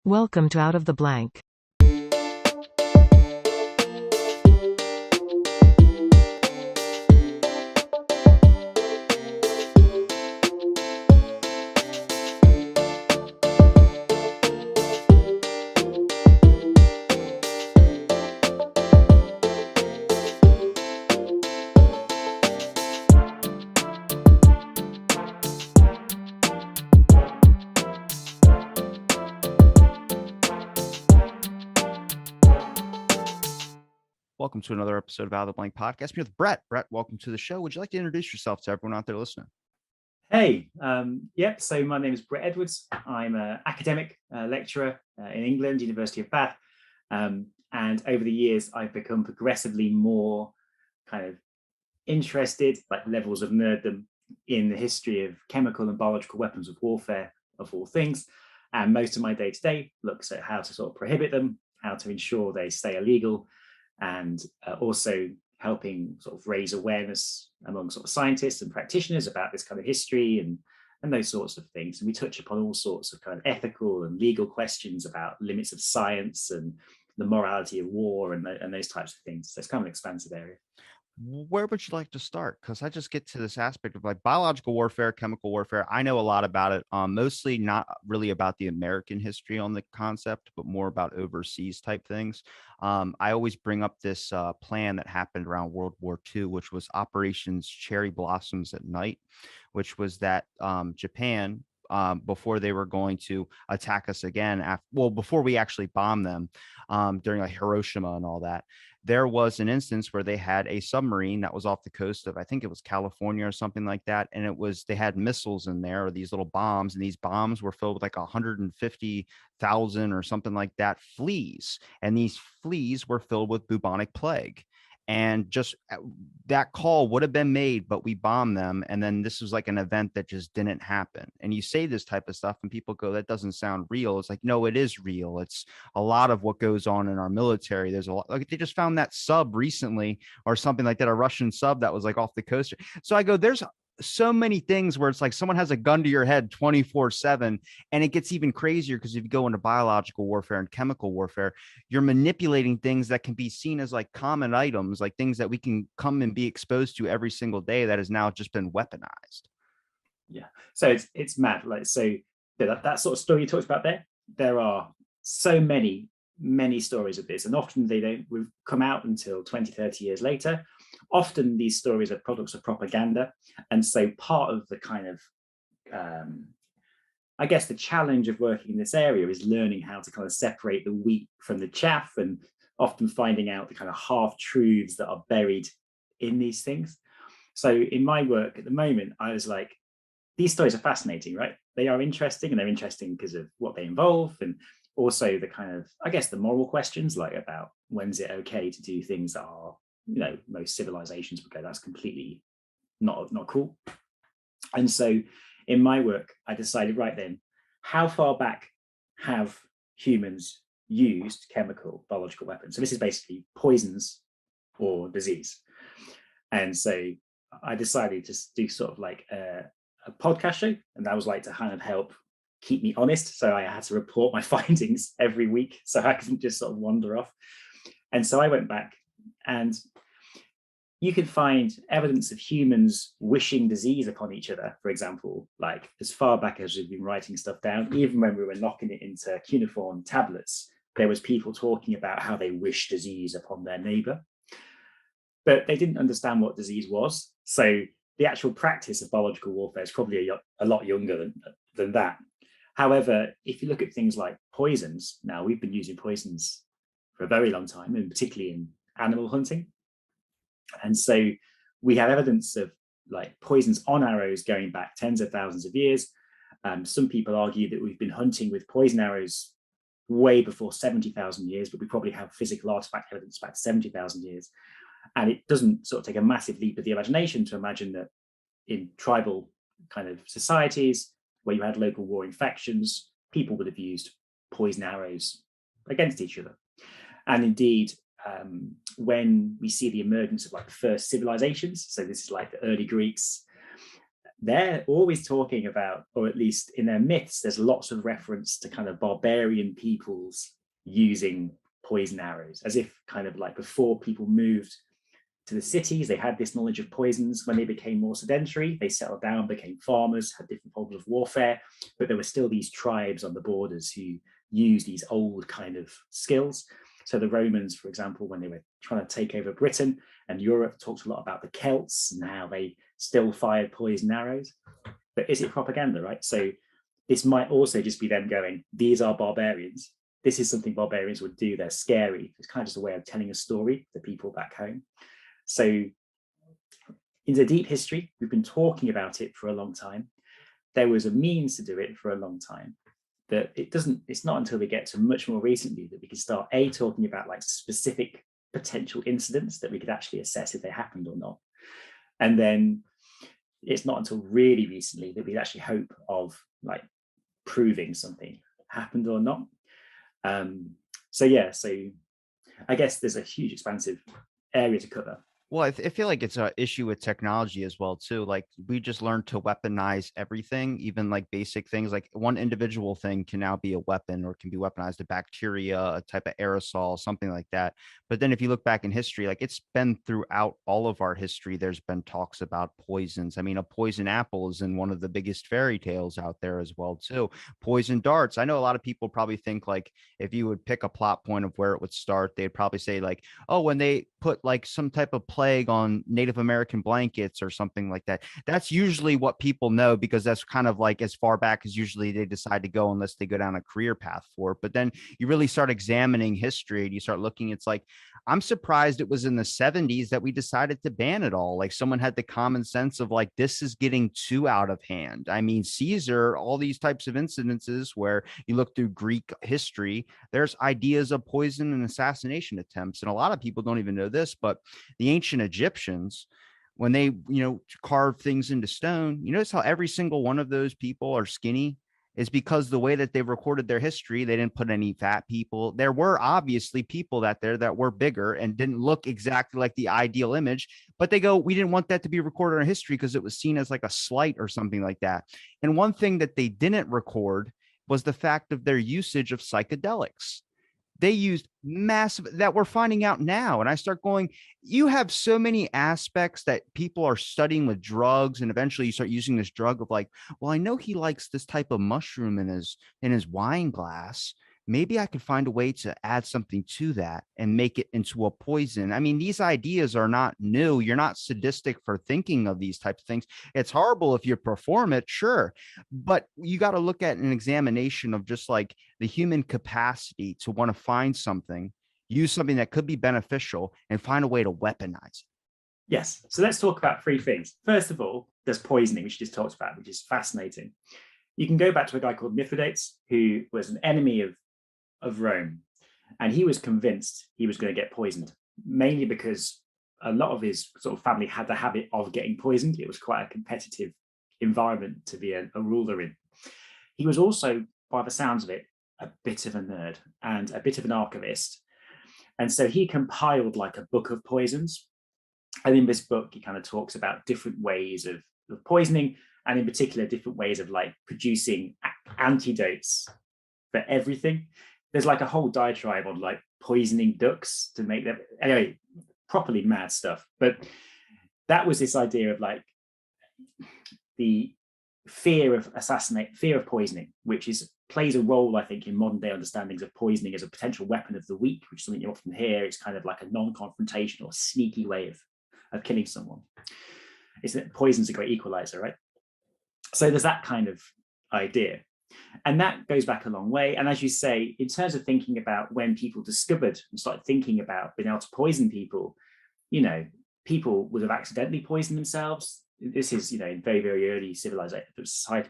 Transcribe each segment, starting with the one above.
Welcome to Out of the Blank. Welcome to another episode of Out of the Blank podcast. I'm here with Brett. Brett, welcome to the show. Would you like to introduce yourself to everyone out there listening? Hey, so my name is Brett Edwards. I'm an academic lecturer in England, University of Bath. And over the years, I've become progressively more kind of interested, like levels of nerddom, in the history of chemical and biological weapons of warfare, of all things. And most of my day-to-day looks at how to sort of prohibit them, how to ensure they stay illegal, and also helping sort of raise awareness among sort of scientists and practitioners about this kind of history and those sorts of things. And we touch upon all sorts of kind of ethical and legal questions about limits of science and the morality of war and those types of things. So it's kind of an expansive area. Where would you like to start? Because I just get to this aspect of like biological warfare, chemical warfare. I know a lot about it, mostly not really about the American history on the concept, but more about overseas type things. I always bring up this plan that happened around World War II, which was Operations Cherry Blossoms at Night, which was that Japan, before they were going to attack us again, before we actually bombed them, during like Hiroshima and all that, there was an instance where they had a submarine that was off the coast of, I think it was California or something like that. And they had missiles in there, or these little bombs, and these bombs were filled with like 150,000 or something like that fleas. And these fleas were filled with bubonic plague. And just that call would have been made, but we bombed them. And then this was like an event that just didn't happen. And you say this type of stuff and people go, that doesn't sound real. It's like, no, it is real. It's a lot of what goes on in our military. There's a lot, like they just found that sub recently or something like that, a Russian sub that was like off the coast. So I go, there's so many things where it's like someone has a gun to your head 24/7. And it gets even crazier because if you go into biological warfare and chemical warfare, you're manipulating things that can be seen as like common items, like things that we can come and be exposed to every single day that has now just been weaponized. Yeah. So it's mad. Like, so that sort of story you talked about there are so many stories of this, and often they don't come out until 20, 30 years later. Often these stories are products of propaganda. And so part of the kind of, I guess the challenge of working in this area is learning how to kind of separate the wheat from the chaff, and often finding out the kind of half-truths that are buried in these things. So in my work at the moment, I was like, these stories are fascinating, right? They are interesting, and they're interesting because of what they involve, and also the kind of, I guess, the moral questions, like about when's it okay to do things that are, most civilizations would go, that's completely not cool. And so in my work, I decided, right then, how far back have humans used chemical biological weapons? So this is basically poisons or disease. And so I decided to do sort of like a podcast show, and that was like to kind of help keep me honest. So I had to report my findings every week, so I couldn't just sort of wander off. And so I went back, and you can find evidence of humans wishing disease upon each other, for example, like as far back as we've been writing stuff down. Even when we were knocking it into cuneiform tablets, there was people talking about how they wish disease upon their neighbor, but they didn't understand what disease was. So the actual practice of biological warfare is probably a lot younger than that. However, if you look at things like poisons, now we've been using poisons for a very long time, and particularly in animal hunting. And so we have evidence of like poisons on arrows going back tens of thousands of years. Some people argue that we've been hunting with poison arrows way before 70,000 years, but we probably have physical artifact evidence back to 70,000 years. And it doesn't sort of take a massive leap of the imagination to imagine that in tribal kind of societies where you had local warring factions, people would have used poison arrows against each other. And indeed, when we see the emergence of like the first civilizations, so this is like the early Greeks, they're always talking about, or at least in their myths, there's lots of reference to kind of barbarian peoples using poison arrows, as if kind of like before people moved to the cities, they had this knowledge of poisons. When they became more sedentary, they settled down, became farmers, had different forms of warfare, but there were still these tribes on the borders who used these old kind of skills. So the Romans, for example, when they were trying to take over Britain and Europe, talked a lot about the Celts and how they still fired poison arrows. But is it propaganda, right? So this might also just be them going, these are barbarians. This is something barbarians would do. They're scary. It's kind of just a way of telling a story to people back home. So in the deep history, we've been talking about it for a long time. There was a means to do it for a long time. That it's not until we get to much more recently that we can start talking about like specific potential incidents that we could actually assess if they happened or not. And then it's not until really recently that we actually hope of like proving something happened or not. So I guess there's a huge expansive area to cover. Well, I feel like it's an issue with technology as well too. Like we just learned to weaponize everything, even like basic things. Like one individual thing can now be a weapon or can be weaponized, a bacteria, a type of aerosol, something like that. But then if you look back in history, like it's been throughout all of our history, there's been talks about poisons. I mean, a poison apple is in one of the biggest fairy tales out there as well too. Poison darts. I know a lot of people probably think like if you would pick a plot point of where it would start, they'd probably say like, oh, when they put like some type of plague on Native American blankets or something like that. That's usually what people know because that's kind of like as far back as usually they decide to go unless they go down a career path for it. But then you really start examining history and you start looking, it's like, I'm surprised it was in the 70s that we decided to ban it all. Like someone had the common sense of like, this is getting too out of hand. I mean, Caesar, all these types of incidences where you look through Greek history, there's ideas of poison and assassination attempts. And a lot of people don't even know this, but the ancient Egyptians, when they, carve things into stone, you notice how every single one of those people are skinny is because the way that they recorded their history, they didn't put any fat people. There were obviously people that were bigger and didn't look exactly like the ideal image, but they go, we didn't want that to be recorded in our history because it was seen as like a slight or something like that. And one thing that they didn't record was the fact of their usage of psychedelics. They used massive that we're finding out now. And I start going, you have so many aspects that people are studying with drugs. And eventually you start using this drug of like, well, I know he likes this type of mushroom in his wine glass. Maybe I could find a way to add something to that and make it into a poison. I mean, these ideas are not new. You're not sadistic for thinking of these types of things. It's horrible if you perform it, sure. But you got to look at an examination of just like the human capacity to want to find something, use something that could be beneficial, and find a way to weaponize it. Yes. So let's talk about three things. First of all, there's poisoning, which you just talked about, which is fascinating. You can go back to a guy called Mithridates, who was an enemy of Rome. And he was convinced he was going to get poisoned, mainly because a lot of his sort of family had the habit of getting poisoned. It was quite a competitive environment to be a ruler in. He was also, by the sounds of it, a bit of a nerd and a bit of an archivist. And so he compiled like a book of poisons. And in this book, he kind of talks about different ways of poisoning, and in particular, different ways of like producing antidotes for everything. There's like a whole diatribe on like poisoning ducks to make them, anyway, properly mad stuff. But that was this idea of like the fear of poisoning, which plays a role, I think, in modern day understandings of poisoning as a potential weapon of the weak, which is something you often hear. It's kind of like a non-confrontational, sneaky way of killing someone. Is that poison's a great equalizer, right? So there's that kind of idea. And that goes back a long way. And as you say, in terms of thinking about when people discovered and started thinking about being able to poison people, people would have accidentally poisoned themselves. This is, in very, very early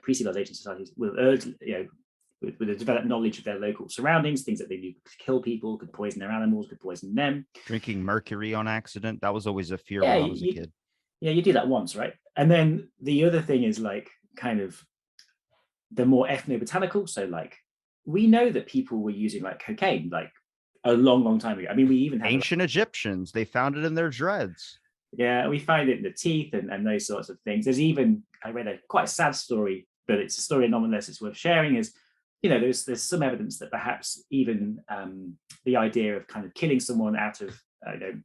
pre-civilization societies with a developed knowledge of their local surroundings, things that they knew could kill people, could poison their animals, could poison them. Drinking mercury on accident, that was always a fear when I was a kid. Yeah, you do that once, right? And then the other thing is like kind of the more ethnobotanical. So like we know that people were using like cocaine like a long, long time ago. I mean, we even have ancient Egyptians, they found it in their dreads. Yeah, we find it in the teeth and those sorts of things. There's even, I read a quite sad story, but it's a story nonetheless it's worth sharing, is, there's some evidence that perhaps even the idea of kind of killing someone out of,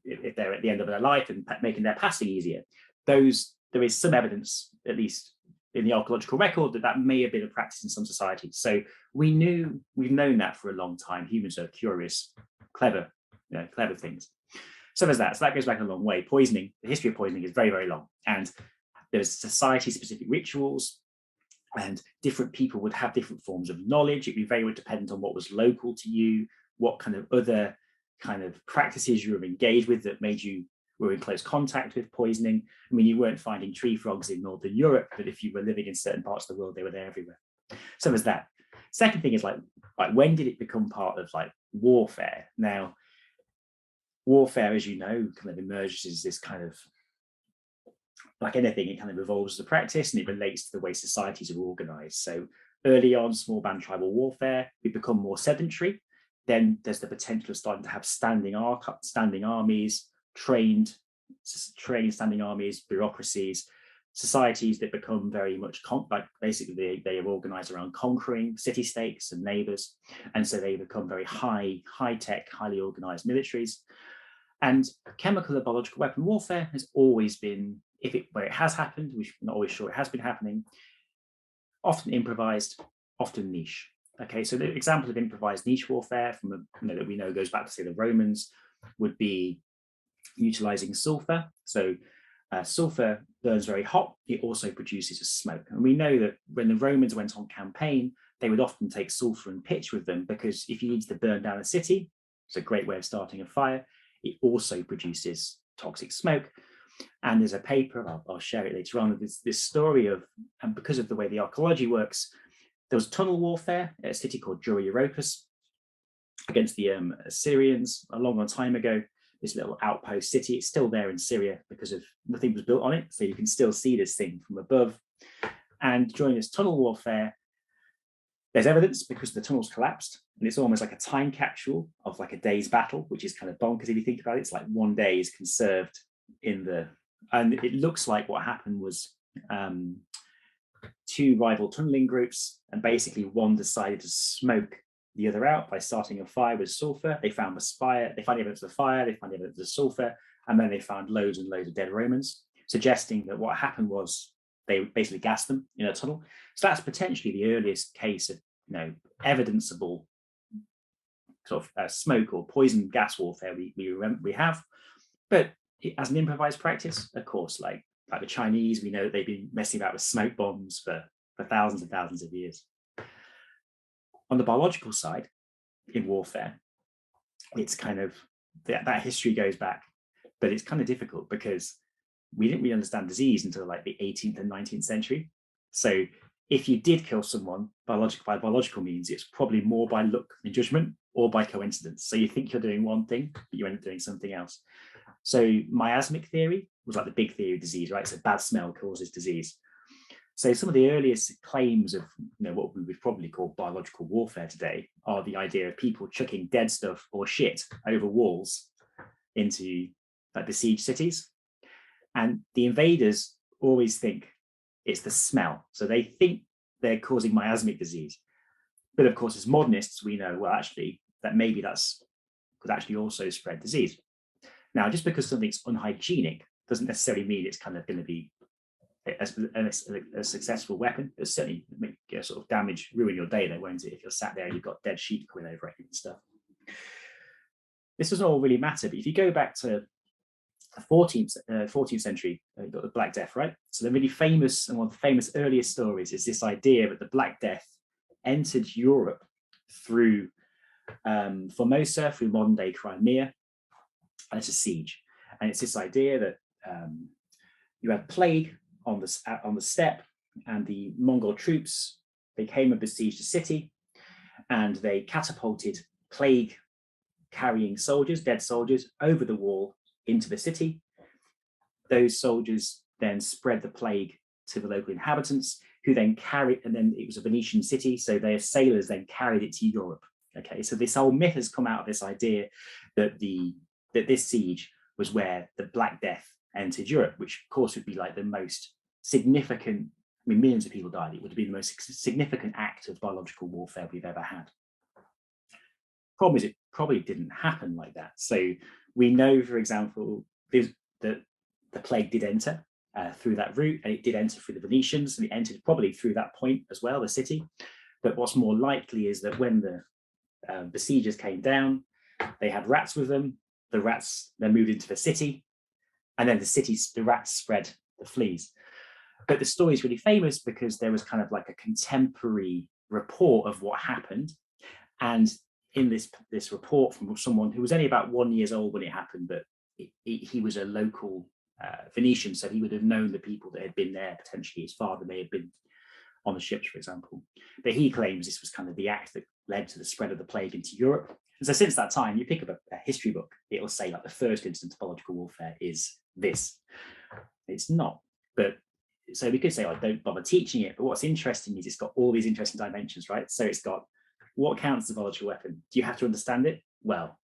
if they're at the end of their life and making their passing easier, there is some evidence, at least in the archaeological record, that may have been a practice in some societies. So we've known that for a long time. Humans are curious, clever things. So there's that. So that goes back a long way. Poisoning, the history of poisoning is very, very long. And there's society-specific rituals, and different people would have different forms of knowledge. It'd be very much dependent on what was local to you, what kind of other kind of practices you were engaged with that made you were in close contact with poisoning. I mean, you weren't finding tree frogs in Northern Europe, but if you were living in certain parts of the world, they were there everywhere. So there's that. Second thing is like when did it become part of like warfare? Now, warfare, as you know, kind of emerges as this kind of, like anything, it kind of evolves as a practice, and it relates to the way societies are organized. So early on, small band tribal warfare, we become more sedentary. Then there's the potential of starting to have standing armies, trained standing armies, bureaucracies, societies that become very much basically they are organized around conquering city states and neighbors, and so they become very high tech, highly organized militaries. And chemical and biological weapon warfare has always been, where it has happened, we're not always sure it has been happening, often improvised, often niche. Okay, so the example of improvised niche warfare that we know goes back to, say, the Romans, would be utilizing sulfur. So sulfur burns very hot. It also produces a smoke. And we know that when the Romans went on campaign, they would often take sulfur and pitch with them, because if you need to burn down a city, it's a great way of starting a fire. It also produces toxic smoke. And there's a paper, I'll share it later on, this story of, and because of the way the archaeology works, there was tunnel warfare at a city called Dura Europos against the Assyrians a long time ago. This little outpost city, it's still there in Syria because of nothing was built on it. So you can still see this thing from above. And during this tunnel warfare, there's evidence because the tunnels collapsed, and it's almost like a time capsule of like a day's battle, which is kind of bonkers if you think about it. It's like one day is conserved and it looks like what happened was two rival tunneling groups, and basically one decided to smoke the other out by starting a fire with sulfur. They found evidence of the fire, they found evidence of the sulfur, and then they found loads and loads of dead Romans, suggesting that what happened was they basically gassed them in a tunnel. So that's potentially the earliest case of evidenceable sort of smoke or poison gas warfare we have. But as an improvised practice, of course, like the Chinese, we know that they've been messing about with smoke bombs for thousands and thousands of years. On the biological side, in warfare, it's kind of that history goes back, but it's kind of difficult because we didn't really understand disease until like the 18th and 19th century. So if you did kill someone by biological means, it's probably more by luck and judgment or by coincidence. So you think you're doing one thing, but you end up doing something else. So miasmic theory was like the big theory of disease, right? So bad smell causes disease. So some of the earliest claims of what we would probably call biological warfare today are the idea of people chucking dead stuff or shit over walls into like besieged cities. And the invaders always think it's the smell. So they think they're causing miasmic disease. But of course, as modernists, we know, well, actually, that maybe could actually also spread disease. Now, just because something's unhygienic doesn't necessarily mean it's kind of going to be a successful weapon. It'll certainly make sort of ruin your day, though, won't it? If you're sat there and you've got dead sheep coming over it and stuff. This doesn't all really matter, but if you go back to the 14th century, you've got the Black Death, right? So the really famous, and one of the famous earliest stories is this idea that the Black Death entered Europe through Formosa, through modern-day Crimea, and it's a siege. And it's this idea that you had plague on the steppe, and the Mongol troops, they came and besieged the city, and they catapulted plague-carrying soldiers, dead soldiers, over the wall into the city. Those soldiers then spread the plague to the local inhabitants, who then and then it was a Venetian city, so their sailors then carried it to Europe. Okay, so this whole myth has come out of this idea that this siege was where the Black Death entered Europe, which of course would be like the most significant, I mean, millions of people died. It would have been the most significant act of biological warfare we've ever had. Problem is, it probably didn't happen like that. So we know, for example, that the plague did enter through that route, and it did enter through the Venetians, and it entered probably through that point as well, the city. But what's more likely is that when the besiegers came down, they had rats with them. The rats then moved into the city, and then the rats spread the fleas. But the story is really famous because there was kind of like a contemporary report of what happened. And in this report from someone who was only about 1 year old when it happened, but he was a local Venetian, so he would have known the people that had been there. Potentially his father may have been on the ships, for example. But he claims this was kind of the act that led to the spread of the plague into Europe. And so since that time, you pick up a history book, it'll say like the first instance of biological warfare is this. It's not. But so we could say, I don't bother teaching it. But what's interesting is it's got all these interesting dimensions, right? So it's got what counts as a biological weapon. Do you have to understand it? Well,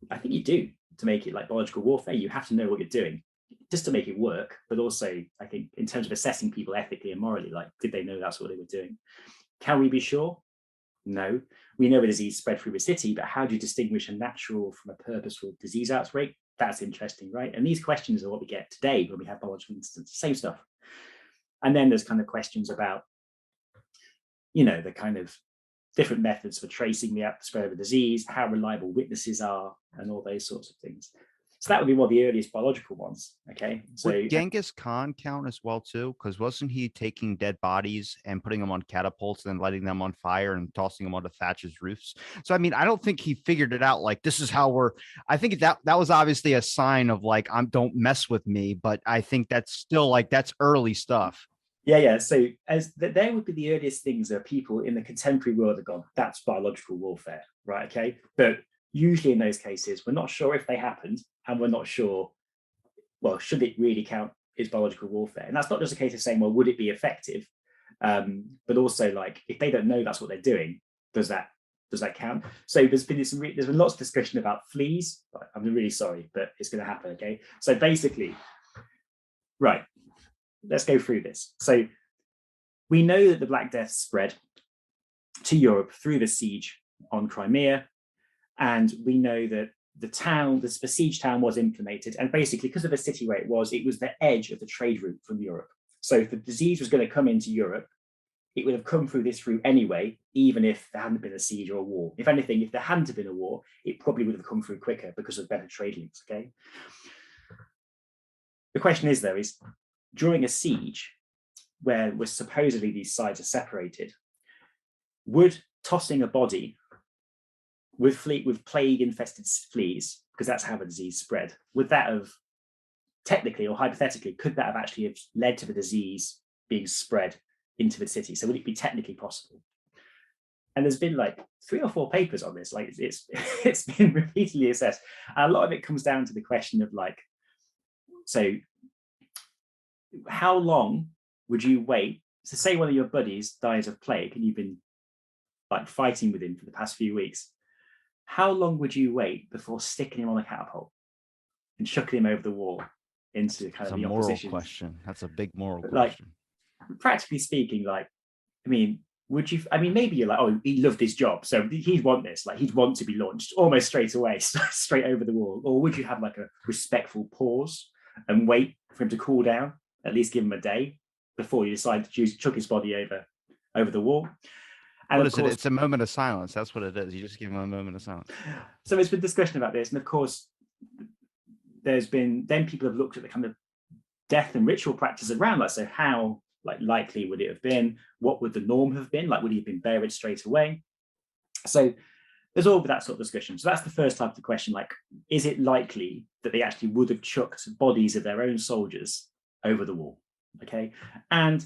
I think you do to make it like biological warfare. You have to know what you're doing just to make it work. But also, I think in terms of assessing people ethically and morally, like, did they know that's what they were doing? Can we be sure? No. We know a disease spread through a city, but how do you distinguish a natural from a purposeful disease outbreak? That's interesting, right? And these questions are what we get today when we have biological incidents, same stuff. And then there's kind of questions about, the kind of different methods for tracing the spread of a disease, how reliable witnesses are, and all those sorts of things. So that would be one of the earliest biological ones. Okay. So would Genghis Khan count as well too? Because wasn't he taking dead bodies and putting them on catapults and then lighting them on fire and tossing them onto thatches roofs? So I mean, I don't think he figured it out. Like, this is how I think that was obviously a sign of like, don't mess with me. But I think that's still like, that's early stuff. Yeah. So there would be the earliest things that people in the contemporary world have gone, that's biological warfare, right? Okay. But usually in those cases, we're not sure if they happened, and we're not sure, well, should it really count as biological warfare? And that's not just a case of saying, well, would it be effective? But also, like, if they don't know that's what they're doing, does that count? So there's been lots of discussion about fleas. I'm really sorry, but it's going to happen. Okay. So basically, right, let's go through this. So we know that the Black Death spread to Europe through the siege on Crimea. And we know that the besieged town was implemented. And basically, because of the city where it was the edge of the trade route from Europe. So if the disease was going to come into Europe, it would have come through this route anyway, even if there hadn't been a siege or a war. If anything, if there hadn't been a war, it probably would have come through quicker because of better trade links, okay? The question is, though, is during a siege, where supposedly these sides are separated, would tossing a body with plague-infested fleas, because that's how the disease spread, would that have technically or hypothetically, could that have actually have led to the disease being spread into the city? So would it be technically possible? And there's been like 3 or 4 papers on this. Like it's been repeatedly assessed. And a lot of it comes down to the question of like, so how long would you wait? So say one of your buddies dies of plague and you've been like fighting with him for the past few weeks. How long would you wait before sticking him on a catapult and chucking him over the wall into kind of the opposition? Moral question. That's a big moral question. Practically speaking, like, I mean, would you? I mean, maybe you're like, oh, he loved his job, so he'd want this. Like, he'd want to be launched almost straight away, straight over the wall. Or would you have like a respectful pause and wait for him to cool down? At least give him a day before you decide to chuck his body over the wall. And what is it? It's a moment of silence. That's what it is. You just give them a moment of silence. So there's been discussion about this. And of course, then people have looked at the kind of death and ritual practice around that. So how likely would it have been? What would the norm have been? Like, would he have been buried straight away? So there's all of that sort of discussion. So that's the first type of the question. Like, is it likely that they actually would have chucked bodies of their own soldiers over the wall? Okay. And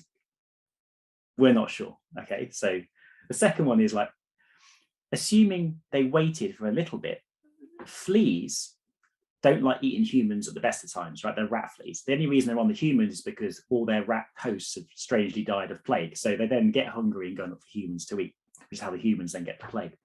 we're not sure. Okay. So the second one is like, assuming they waited for a little bit, fleas don't like eating humans at the best of times, right? They're rat fleas. The only reason they're on the humans is because all their rat hosts have strangely died of plague. So they then get hungry and go up for humans to eat, which is how the humans then get the plague.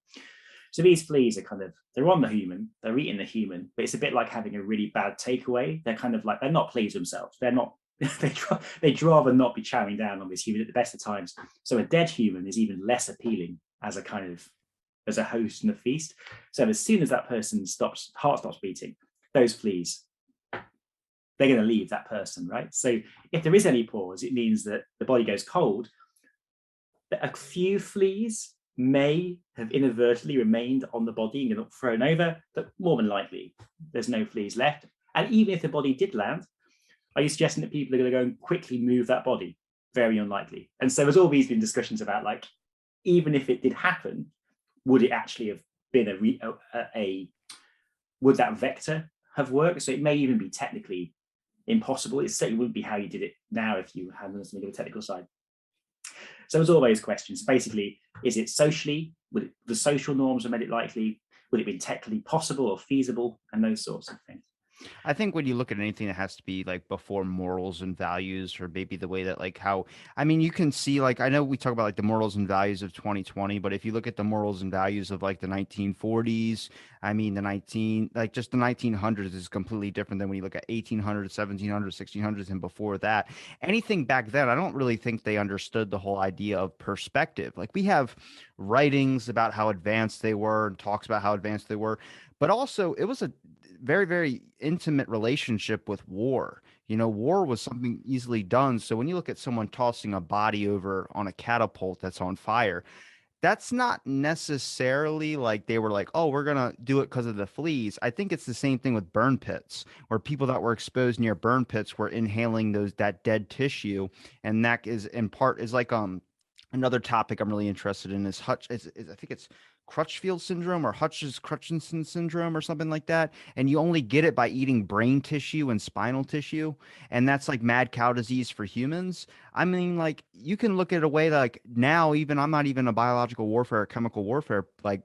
So these fleas are kind of, they're on the human, they're eating the human, but it's a bit like having a really bad takeaway. They're kind of like, they're not pleased themselves. They're not, they'd rather not be chowing down on this human at the best of times. So a dead human is even less appealing as a kind of, as a host in a feast. So as soon as that person stops, heart stops beating, those fleas, they're going to leave that person, right? So if there is any pause, it means that the body goes cold. A few fleas may have inadvertently remained on the body and got thrown over, but more than likely, there's no fleas left. And even if the body did land, are you suggesting that people are going to go and quickly move that body? Very unlikely. And so there's all these been discussions about, like, even if it did happen, would it actually have been would that vector have worked? So it may even be technically impossible. It certainly wouldn't be how you did it now if you had something of a technical side. So there's all those questions. Basically, is it socially, would the social norms have made it likely? Would it be technically possible or feasible? And those sorts of things. I think when you look at anything that has to be like before morals and values, or maybe the way that like how, I mean, you can see like, I know we talk about like the morals and values of 2020, but if you look at the morals and values of like the 1940s, I mean, like just the 1900s is completely different than when you look at 1800s, 1700s, 1600s, and before that. Anything back then, I don't really think they understood the whole idea of perspective. Like we have writings about how advanced they were and talks about how advanced they were, but also it was a very, very intimate relationship with war. You know, war was something easily done. So when you look at someone tossing a body over on a catapult that's on fire, that's not necessarily like they were like, oh, we're going to do it because of the fleas. I think it's the same thing with burn pits, where people that were exposed near burn pits were inhaling that dead tissue. And that is in part is like, another topic I'm really interested in is I think it's Crutchfield syndrome or Hutchins-Crutchinson syndrome or something like that. And you only get it by eating brain tissue and spinal tissue. And that's like mad cow disease for humans. I mean, like you can look at a way like now, even I'm not even a biological warfare or chemical warfare like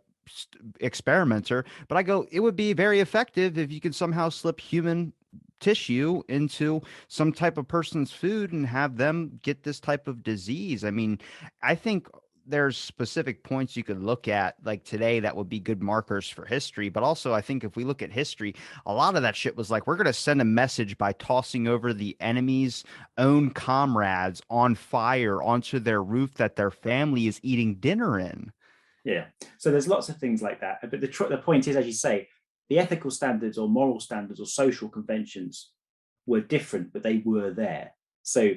experimenter, but I go, it would be very effective if you could somehow slip human tissue into some type of person's food and have them get this type of disease. I mean, I think there's specific points you could look at like today that would be good markers for history. But also, I think if we look at history, a lot of that shit was like, we're going to send a message by tossing over the enemy's own comrades on fire onto their roof that their family is eating dinner in. Yeah. So there's lots of things like that. But the point is, as you say, the ethical standards or moral standards or social conventions were different, but they were there. So,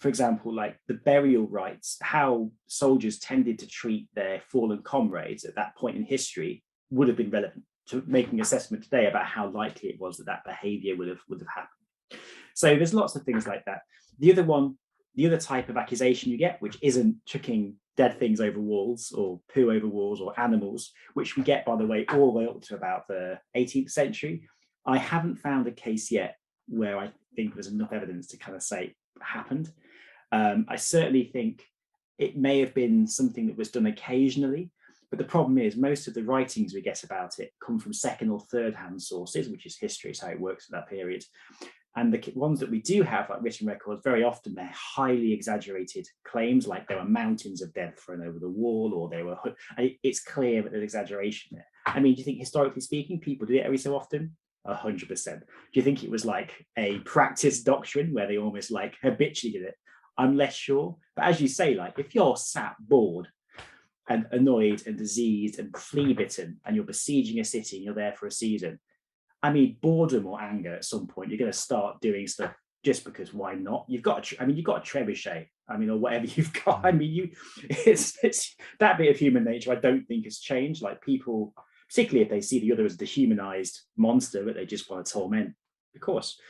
for example, like the burial rites, how soldiers tended to treat their fallen comrades at that point in history would have been relevant to making assessment today about how likely it was that that behavior would have happened. So there's lots of things like that. The other type of accusation you get, which isn't chucking dead things over walls or poo over walls or animals, which we get, by the way, all the way up to about the 18th century. I haven't found a case yet where I think there's enough evidence to kind of say it happened. I certainly think it may have been something that was done occasionally, but the problem is most of the writings we get about it come from second or third hand sources, which is history, is how it works at that period. And the ones that we do have, like written records, very often they're highly exaggerated claims, like there were mountains of dead thrown over the wall, or there were. It's clear that there's exaggeration there. I mean, do you think historically speaking, people do it every so often? 100%. Do you think it was like a practiced doctrine where they almost like habitually did it? I'm less sure. But as you say, like if you're sat bored and annoyed and diseased and flea bitten, and you're besieging a city and you're there for a season, I mean, boredom or anger at some point, you're going to start doing stuff just because why not? You've got a trebuchet, I mean, or whatever you've got. I mean, it's that bit of human nature I don't think has changed. Like people, particularly if they see the other as a dehumanized monster that they just want to torment, of course.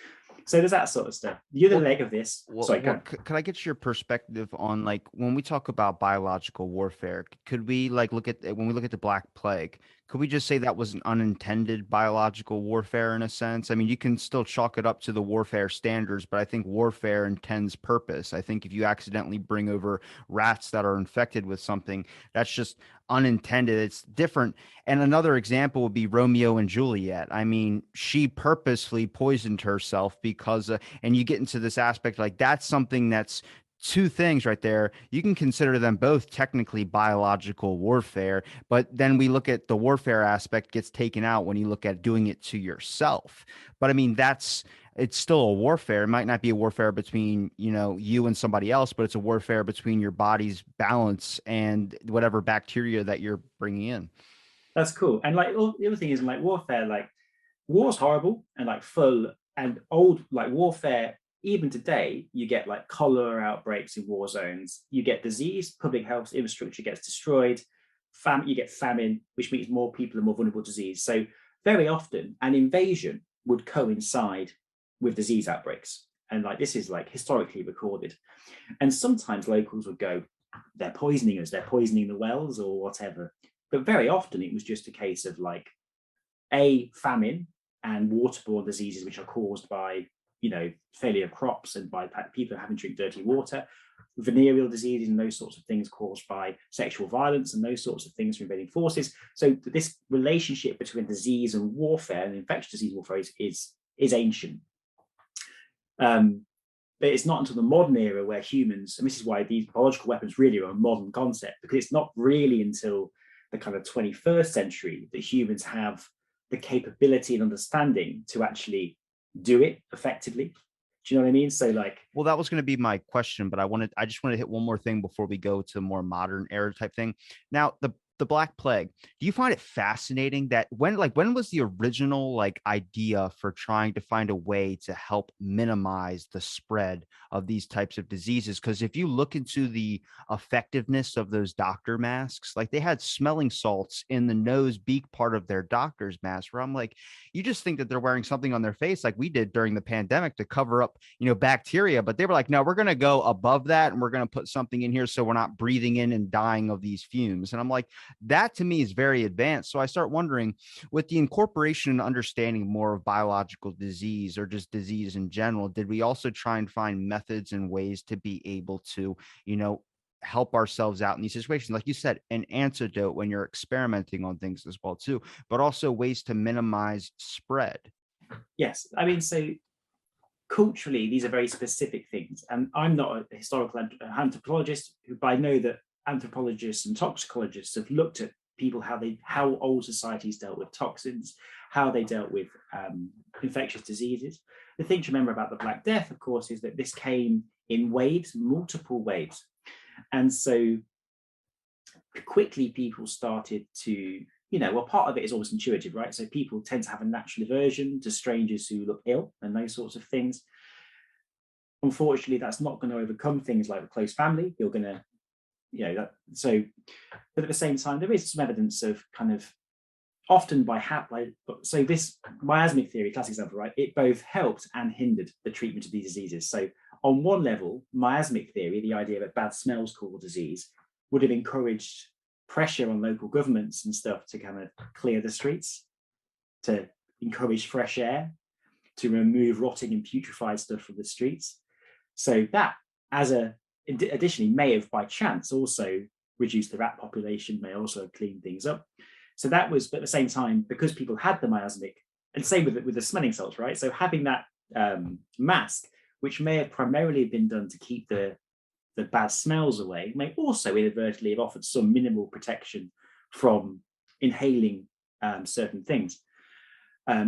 So there's that sort of stuff. The other leg of this, sorry, could I get your perspective on like when we talk about biological warfare, could we like look at when we look at the Black Plague, could we just say that was an unintended biological warfare in a sense? I mean, you can still chalk it up to the warfare standards, but I think warfare intends purpose. I think if you accidentally bring over rats that are infected with something, that's just unintended. It's different. And another example would be Romeo and Juliet. I mean, she purposely poisoned herself because, and you get into this aspect like that's something that's two things right there. You can consider them both technically biological warfare, but then we look at the warfare aspect gets taken out when you look at doing it to yourself. But I mean, it's still a warfare. It might not be a warfare between, you and somebody else, but it's a warfare between your body's balance and whatever bacteria that you're bringing in. That's cool. And like the other thing is like warfare, like war's horrible and like full and old, like warfare. Even today, you get like cholera outbreaks in war zones. You get disease, public health infrastructure gets destroyed. You get famine, which means more people are more vulnerable to disease. So very often, an invasion would coincide with disease outbreaks, and like this is like historically recorded. And sometimes locals would go, "They're poisoning us. They're poisoning the wells or whatever." But very often, it was just a case of like a famine and waterborne diseases, which are caused by failure of crops and by people having to drink dirty water, venereal diseases and those sorts of things caused by sexual violence and those sorts of things from invading forces. So this relationship between disease and warfare and infectious disease warfare is ancient. But it's not until the modern era where humans, and this is why these biological weapons really are a modern concept, because it's not really until the kind of 21st century that humans have the capability and understanding to actually do it effectively. Do you know what I mean? So like, well, that was going to be my question, but I just want to hit one more thing before we go to more modern era type thing. Now, the Black Plague, do you find it fascinating that when was the original like idea for trying to find a way to help minimize the spread of these types of diseases? Because if you look into the effectiveness of those doctor masks, like they had smelling salts in the nose beak part of their doctor's mask, where I'm like, you just think that they're wearing something on their face like we did during the pandemic to cover up, bacteria, but they were like, no, we're going to go above that and we're going to put something in here so we're not breathing in and dying of these fumes. And I'm like, that to me is very advanced. So I start wondering, with the incorporation and understanding more of biological disease or just disease in general, did we also try and find methods and ways to be able to, help ourselves out in these situations? Like you said, an antidote when you're experimenting on things as well too, but also ways to minimize spread. Yes, I mean, so culturally, these are very specific things. And I'm not a historical anthropologist, but I know that anthropologists and toxicologists have looked at people, how old societies dealt with toxins, how they dealt with infectious diseases. The thing to remember about the Black Death, of course, is that this came in waves, multiple waves. And so quickly people started to, part of it is always intuitive, right? So people tend to have a natural aversion to strangers who look ill and those sorts of things. Unfortunately, that's not going to overcome things like a close family. You're going to, but at the same time, there is some evidence of kind of often so this miasmic theory, classic example, right? It both helped and hindered the treatment of these diseases. So on one level, miasmic theory, the idea that bad smells cause disease, would have encouraged pressure on local governments and stuff to kind of clear the streets, to encourage fresh air, to remove rotting and putrefied stuff from the streets. So that, additionally, may have by chance also reduced the rat population, may also clean things up. So that was, but at the same time, because people had the miasmic, and same with the smelling salts, right? So having that mask, which may have primarily been done to keep the bad smells away, may also inadvertently have offered some minimal protection from inhaling certain things.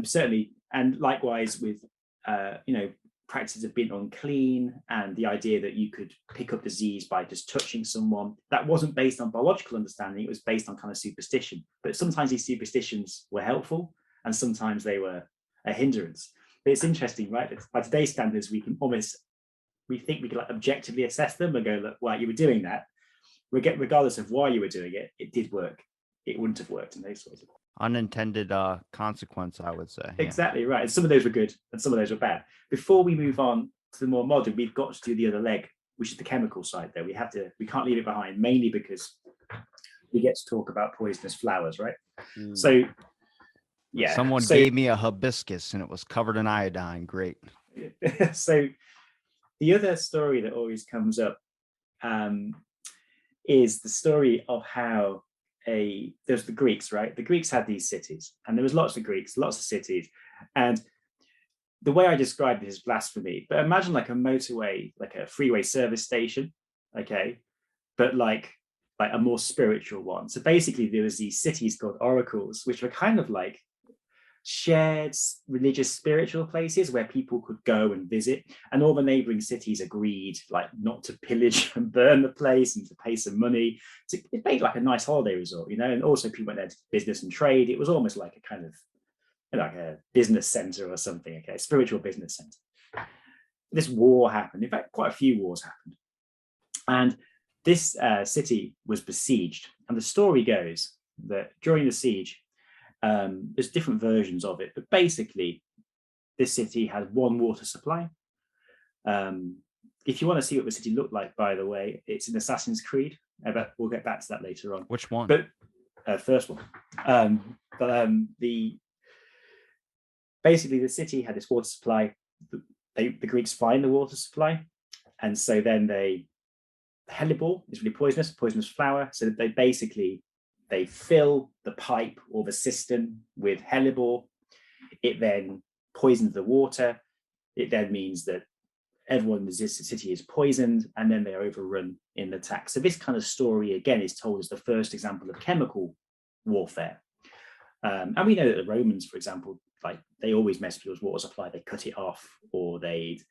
Certainly, and likewise with practices of being unclean and the idea that you could pick up disease by just touching someone, that wasn't based on biological understanding, it was based on kind of superstition. But sometimes these superstitions were helpful and sometimes they were a hindrance. But it's interesting, right? By today's standards, we think we can like objectively assess them and go, look, well, you were doing that. Regardless of why you were doing it, it did work. It wouldn't have worked in those sorts of Unintended consequence, I would say. Exactly right. And some of those were good and some of those were bad. Before we move on to the more modern, we've got to do the other leg, which is the chemical side though. We can't leave it behind, mainly because we get to talk about poisonous flowers, right? So yeah. Someone gave me a hibiscus and it was covered in iodine. Great. So the other story that always comes up is the story of how there's the Greeks, right? The Greeks had these cities, and there was lots of Greeks, lots of cities, and the way I described it is blasphemy, but imagine like a motorway, like a freeway service station, okay, but like a more spiritual one. So basically, there was these cities called oracles, which were kind of like shared religious spiritual places where people could go and visit, and all the neighboring cities agreed like not to pillage and burn the place and to pay some money. So it made like a nice holiday resort, you know, and also people went there to business and trade. It was almost like a kind of like a business center or something, okay, spiritual business center. This war happened. In fact, quite a few wars happened, and this city was besieged. And the story goes that during the siege, there's different versions of it, but basically, this city had one water supply. Um, if you want to see what the city looked like, by the way, it's in Assassin's Creed. But we'll get back to that later on. Which one? But first one. The basically the city had this water supply. The Greeks find the water supply, and so then hellebore is really poisonous flower. So they fill the pipe or the cistern with hellebore. It then poisons the water. It then means that everyone in the city is poisoned, and then they're overrun in the attack. So this kind of story, again, is told as the first example of chemical warfare. And we know that the Romans, for example, like they always mess people's water supply. They cut it off, or they'd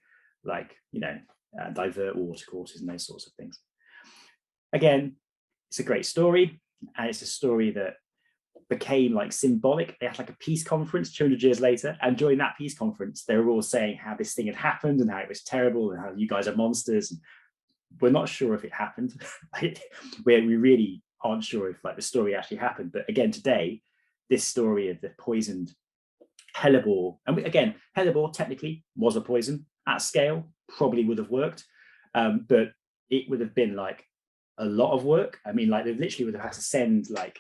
divert water courses and those sorts of things. Again, it's a great story, and it's a story that became like symbolic. They had like a peace conference 200 years later, and during that peace conference they were all saying how this thing had happened and how it was terrible and how you guys are monsters. And we're not sure if it happened. we really aren't sure if like the story actually happened. But again, today, this story of the poisoned hellebore, and again, hellebore technically was a poison at scale, probably would have worked, but it would have been like a lot of work. I mean, like they literally would have had to send like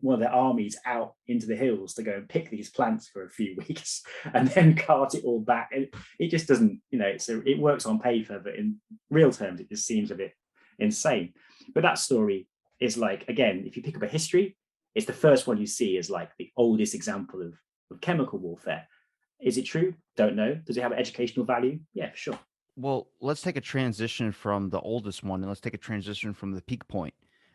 one of their armies out into the hills to go and pick these plants for a few weeks and then cart it all back. And it just doesn't, it works on paper, but in real terms, it just seems a bit insane. But that story is like, again, if you pick up a history, it's the first one you see as like the oldest example of chemical warfare. Is it true? Don't know. Does it have an educational value? Yeah, for sure. Well, let's take a transition from the oldest one and let's take a transition from the peak point.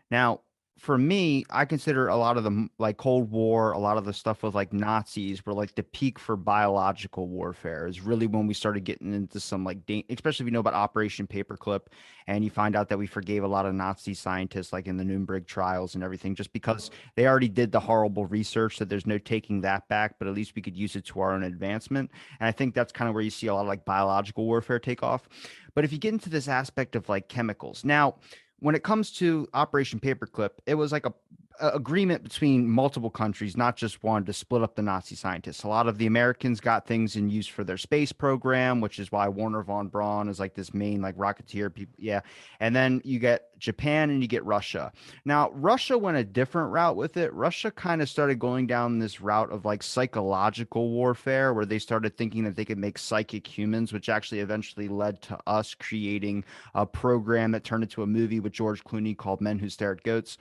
Now, for me, I consider a lot of the like Cold War, a lot of the stuff with like Nazis were like the peak for biological warfare is really when we started getting into some like, especially if you know about Operation Paperclip and you find out that we forgave a lot of Nazi scientists like in the Nuremberg trials and everything, just because they already did the horrible research that there's no taking that back, but at least we could use it to our own advancement. And I think that's kind of where you see a lot of like biological warfare take off. But if you get into this aspect of like chemicals, now, when it comes to Operation Paperclip, it was like a agreement between multiple countries, not just one, to split up the Nazi scientists. A lot of the Americans got things in use for their space program, which is why Werner von Braun is like this main like rocketeer people. Yeah. And then you get Japan and you get Russia. Now, Russia went a different route with it. Russia kind of started going down this route of like psychological warfare, where they started thinking that they could make psychic humans, which actually eventually led to us creating a program that turned into a movie with George Clooney called Men Who Stare at Goats.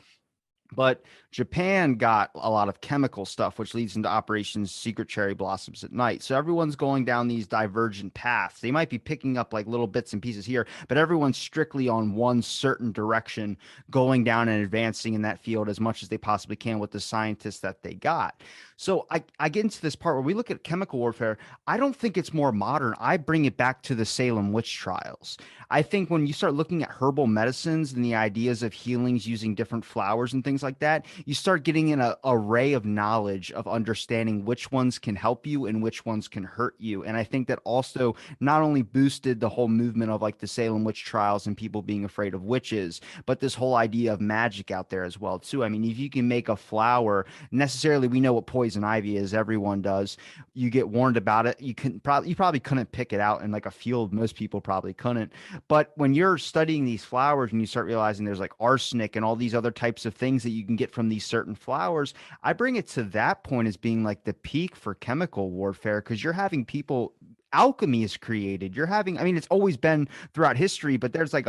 But Japan got a lot of chemical stuff, which leads into Operations Secret Cherry Blossoms at Night. So everyone's going down these divergent paths. They might be picking up like little bits and pieces here, but everyone's strictly on one certain direction, going down and advancing in that field as much as they possibly can with the scientists that they got. So I get into this part where we look at chemical warfare. I don't think it's more modern. I bring it back to the Salem witch trials. I think when you start looking at herbal medicines and the ideas of healings using different flowers and things like that, you start getting an array of knowledge of understanding which ones can help you and which ones can hurt you. And I think that also not only boosted the whole movement of like the Salem witch trials and people being afraid of witches, but this whole idea of magic out there as well too. I mean, if you can make a flower, necessarily we know what poison ivy is, everyone does. You get warned about it. You probably couldn't pick it out in like a field. Most people probably couldn't. But when you're studying these flowers and you start realizing there's like arsenic and all these other types of things that you can get from these certain flowers, I bring it to that point as being like the peak for chemical warfare, because you're having people alchemy is created. You're having, I mean, it's always been throughout history, but there's like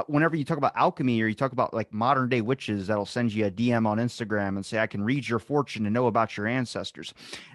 whenever you talk about alchemy or you talk about like modern day witches that'll send you a DM on Instagram and say, I can read your fortune and know about your ancestors.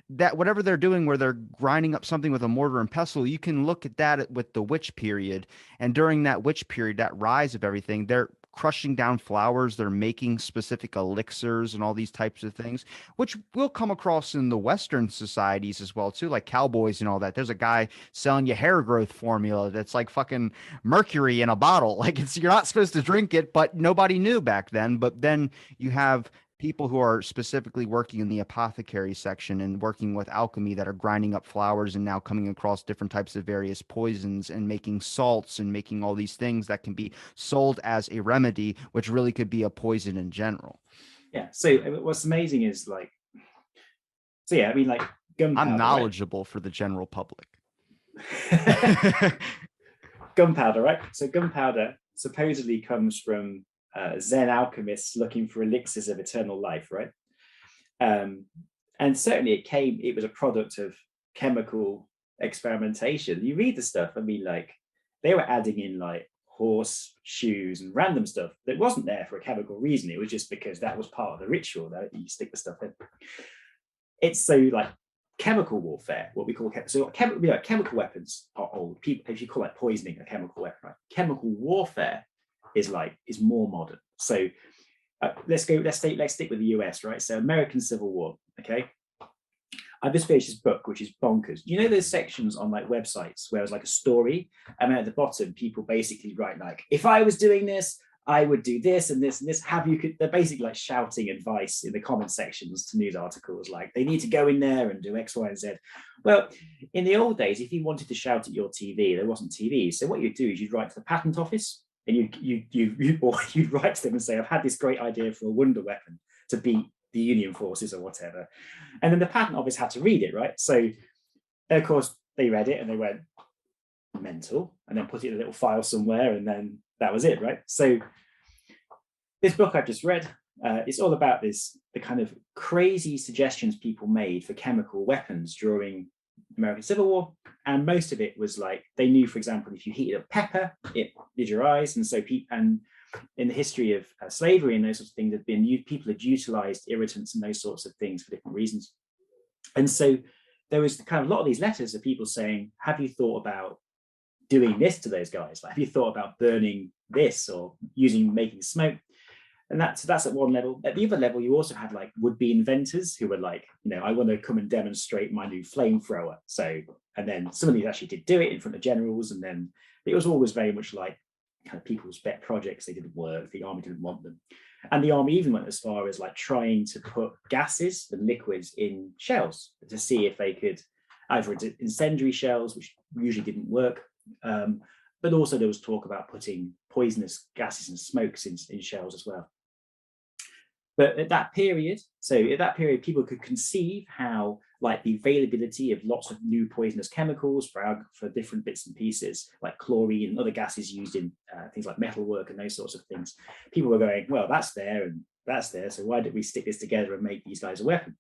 That whatever they're doing where they're grinding up something with a mortar and pestle, you can look at that with the witch period. And during that witch period, that rise of everything, they're crushing down flowers, they're making specific elixirs and all these types of things, which we'll come across in the Western societies as well, too, like cowboys and all that. There's a guy selling you hair growth formula that's like fucking mercury in a bottle. Like it's you're not supposed to drink it, but nobody knew back then. But then you have people who are specifically working in the apothecary section and working with alchemy that are grinding up flowers and now coming across different types of various poisons and making salts and making all these things that can be sold as a remedy, which really could be a poison in general. Yeah. So what's amazing is like, so yeah, I mean, like I'm gunpowder, right? knowledgeable for the general public. Gunpowder, right? So gunpowder supposedly comes from Zen alchemists looking for elixirs of eternal life, right? Um, and certainly it was a product of chemical experimentation. You read the stuff, I mean, like they were adding in like horse shoes and random stuff that wasn't there for a chemical reason. It was just because that was part of the ritual that you stick the stuff in. It's so like chemical warfare, what we call chemical weapons are old. People, if you call like poisoning a chemical weapon, right? Chemical warfare is more modern. So let's stick with the US, right? So American Civil War, okay. I just finished this book, which is bonkers. You know those sections on like websites where it's like a story, and then at the bottom, people basically write like, if I was doing this, I would do this and this and this. They're basically like shouting advice in the comment sections to news articles, like they need to go in there and do X, Y, and Z. Well, in the old days, if you wanted to shout at your TV, there wasn't TV. So what you'd do is you'd write to the patent office and you'd write to them and say, I've had this great idea for a wonder weapon to beat the Union forces or whatever. And then the patent office had to read it, right? So of course they read it and they went mental and then put it in a little file somewhere and then that was it, right? So this book I've just read, it's all about the kind of crazy suggestions people made for chemical weapons during American Civil War. And most of it was like, they knew, for example, if you heated up pepper, it did your eyes. And so and in the history of slavery and those sorts of things, people had utilized irritants and those sorts of things for different reasons. And so there was kind of a lot of these letters of people saying, have you thought about doing this to those guys? Like, have you thought about burning this or making smoke? And that's at one level. At the other level, you also had like would-be inventors who were like, I want to come and demonstrate my new flamethrower. So, and then some of these actually did do it in front of generals. And then it was always very much like kind of people's pet projects. They didn't work. The army didn't want them. And the army even went as far as like trying to put gases and liquids in shells to see if they could either incendiary shells, which usually didn't work. But also there was talk about putting poisonous gases and smokes in shells as well. But at that period, people could conceive how like the availability of lots of new poisonous chemicals for different bits and pieces, like chlorine and other gases used in things like metalwork and those sorts of things. People were going, well, that's there and that's there. So why don't we stick this together and make these guys a weapon?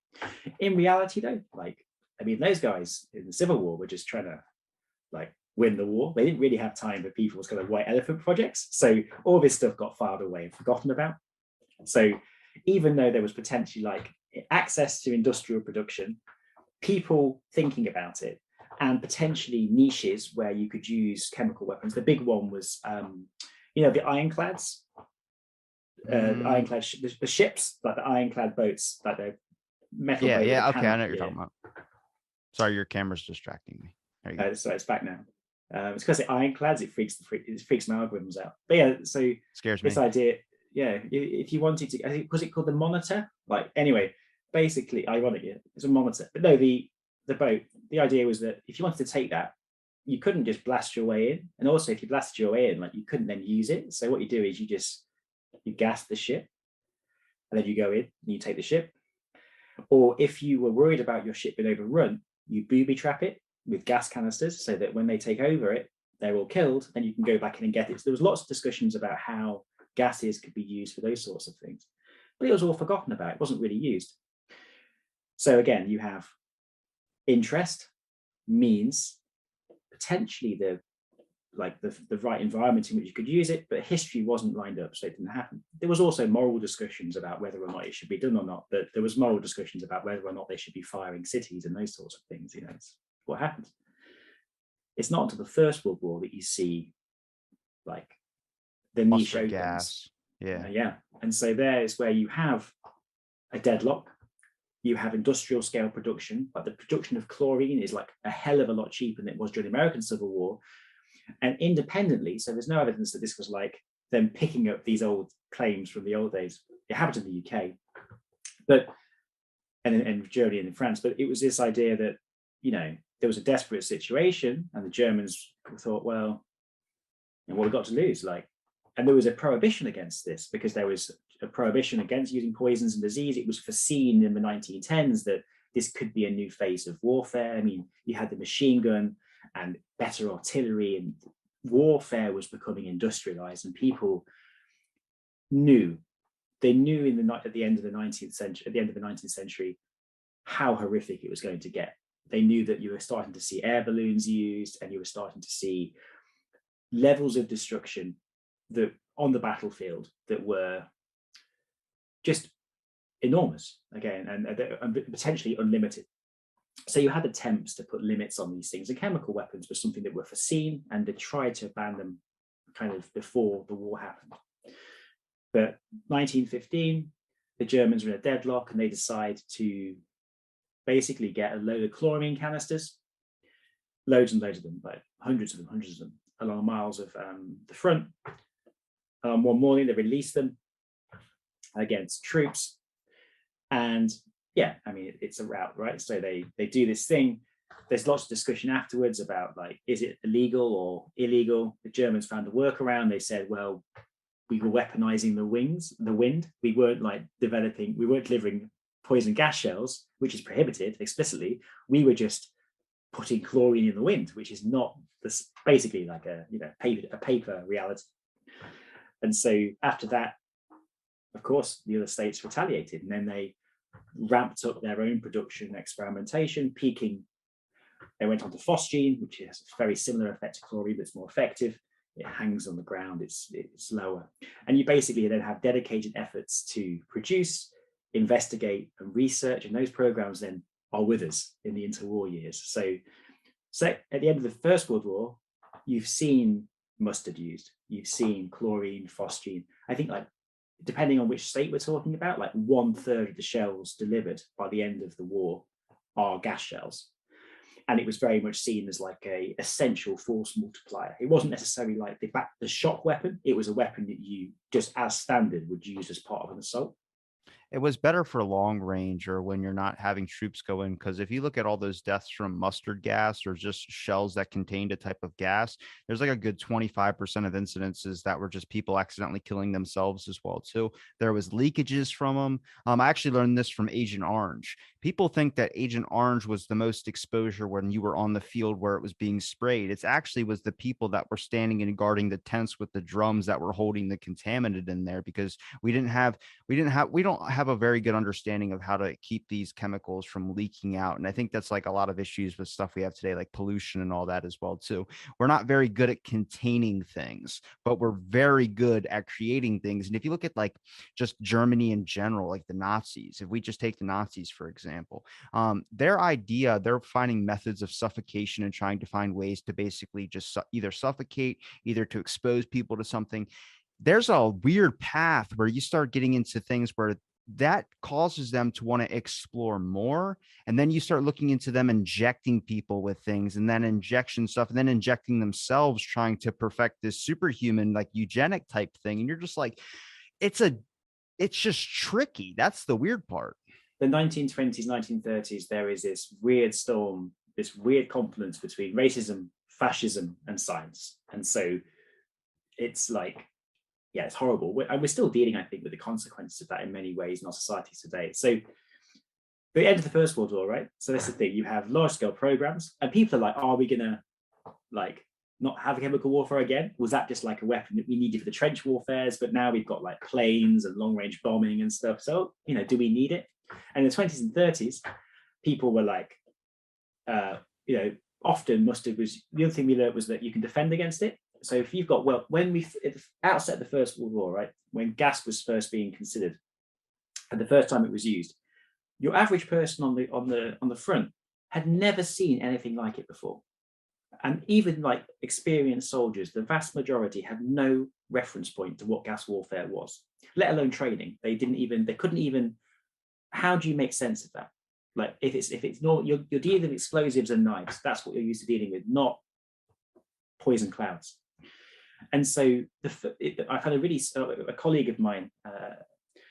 In reality, though, those guys in the Civil War were just trying to like win the war. They didn't really have time for people's kind of white elephant projects. So all this stuff got filed away and forgotten about. So even though there was potentially like access to industrial production, people thinking about it, and potentially niches where you could use chemical weapons. The big one was, the ironclads, the ships, like the ironclad boats, like the metal. Yeah. Okay, I know what you're talking about. Sorry, your camera's distracting me. There you go. So it's back now. It's because the ironclads, it freaks my algorithms out. But yeah, so scares me. This idea, yeah, if you wanted to, I think, was it called the monitor? Like, anyway, basically, ironically, it's a monitor. But no, the boat, the idea was that if you wanted to take that, you couldn't just blast your way in. And also, if you blasted your way in, like, you couldn't then use it. So what you do is you gas the ship, and then you go in and you take the ship. Or if you were worried about your ship being overrun, you booby trap it with gas canisters so that when they take over it, they're all killed, then you can go back in and get it. So there was lots of discussions about how gases could be used for those sorts of things, but it was all forgotten about. It wasn't really used. So again, you have interest, means, potentially the right environment in which you could use it, but history wasn't lined up, so it didn't happen. There was also moral discussions about whether or not it should be done or not, but there was moral discussions about whether or not they should be firing cities and those sorts of things. It's what happens. It's not until the First World War that you see like the niche Mustard opens. gas. Yeah. Yeah. And so there is where you have a deadlock. You have industrial scale production, but the production of chlorine is like a hell of a lot cheaper than it was during the American Civil War. And independently, so there's no evidence that this was like them picking up these old claims from the old days. It happened in the UK, but and in Germany and in France. But it was this idea that, there was a desperate situation, and the Germans thought, well, what we've got to lose, and there was a prohibition against this, because there was a prohibition against using poisons and disease. It was foreseen in the 1910s that this could be a new phase of warfare. I mean, you had the machine gun and better artillery, and warfare was becoming industrialized, and people knew at the end of the 19th century how horrific it was going to get. They knew that you were starting to see air balloons used, and you were starting to see levels of destruction that on the battlefield that were just enormous again, and potentially unlimited. So you had attempts to put limits on these things, and chemical weapons was something that were foreseen, and they tried to ban them kind of before the war happened. But 1915, the Germans were in a deadlock, and they decide to basically get a load of chloramine canisters, loads and loads of them, like hundreds of them, along miles of the front. One morning, they release them against troops, and yeah, I mean, it's a rout, right? So they do this thing. There's lots of discussion afterwards about is it illegal or illegal? The Germans found a workaround. They said, well, we were weaponizing the wind. We weren't delivering poison gas shells, which is prohibited explicitly. We were just putting chlorine in the wind, which is not this, basically like a paper reality. And so after that, of course, the other states retaliated, and then they ramped up their own production and experimentation, peaking. They went on to phosgene, which has a very similar effect to chlorine, but it's more effective. It hangs on the ground, it's lower. And you basically then have dedicated efforts to produce, investigate, and research, and those programs then are with us in the interwar years. So at the end of the First World War, you've seen mustard used, you've seen chlorine, phosgene. I think depending on which state we're talking about, 1/3 of the shells delivered by the end of the war are gas shells. And it was very much seen as a essential force multiplier. It wasn't necessarily like the shock weapon. It was a weapon that you just as standard would use as part of an assault. It was better for long range, or when you're not having troops go in, because if you look at all those deaths from mustard gas or just shells that contained a type of gas, there's a good 25% of incidences that were just people accidentally killing themselves as well too. There was leakages from them. I actually learned this from Agent Orange. People think that Agent Orange was the most exposure when you were on the field where it was being sprayed. It's actually was the people that were standing and guarding the tents with the drums that were holding the contaminant in there, because we don't have a very good understanding of how to keep these chemicals from leaking out. And I think that's a lot of issues with stuff we have today, like pollution and all that as well too. We're not very good at containing things, but we're very good at creating things. And if you look at just Germany in general, the Nazis, if we just take the Nazis, for example, they're finding methods of suffocation and trying to find ways to basically just either suffocate, either to expose people to something. There's a weird path where you start getting into things where that causes them to want to explore more. And then you start looking into them injecting people with things, and then injection stuff, and then injecting themselves, trying to perfect this superhuman, eugenic type thing. And you're just it's just tricky. That's the weird part. The 1920s, 1930s, there is this weird storm, this weird confluence between racism, fascism, and science. And so it's it's horrible. We're still dealing, I think, with the consequences of that in many ways in our societies today. So the end of the First World War, right? So that's the thing. You have large-scale programs, and people are are we going to not have chemical warfare again? Was that just a weapon that we needed for the trench warfares? But now we've got planes and long-range bombing and stuff. So, do we need it? And in the 20s and 30s, people were often mustard was, the other thing we learned was that you can defend against it. So if you've got, well, when we, at the outset of the First World War, right, when gas was first being considered, and the first time it was used, your average person on the front had never seen anything like it before. And even like experienced soldiers, the vast majority had no reference point to what gas warfare was, let alone training. They couldn't even, how do you make sense of that? Like if it's not, you're dealing with explosives and knives, that's what you're used to dealing with, not poison clouds. And so I've had a colleague of mine,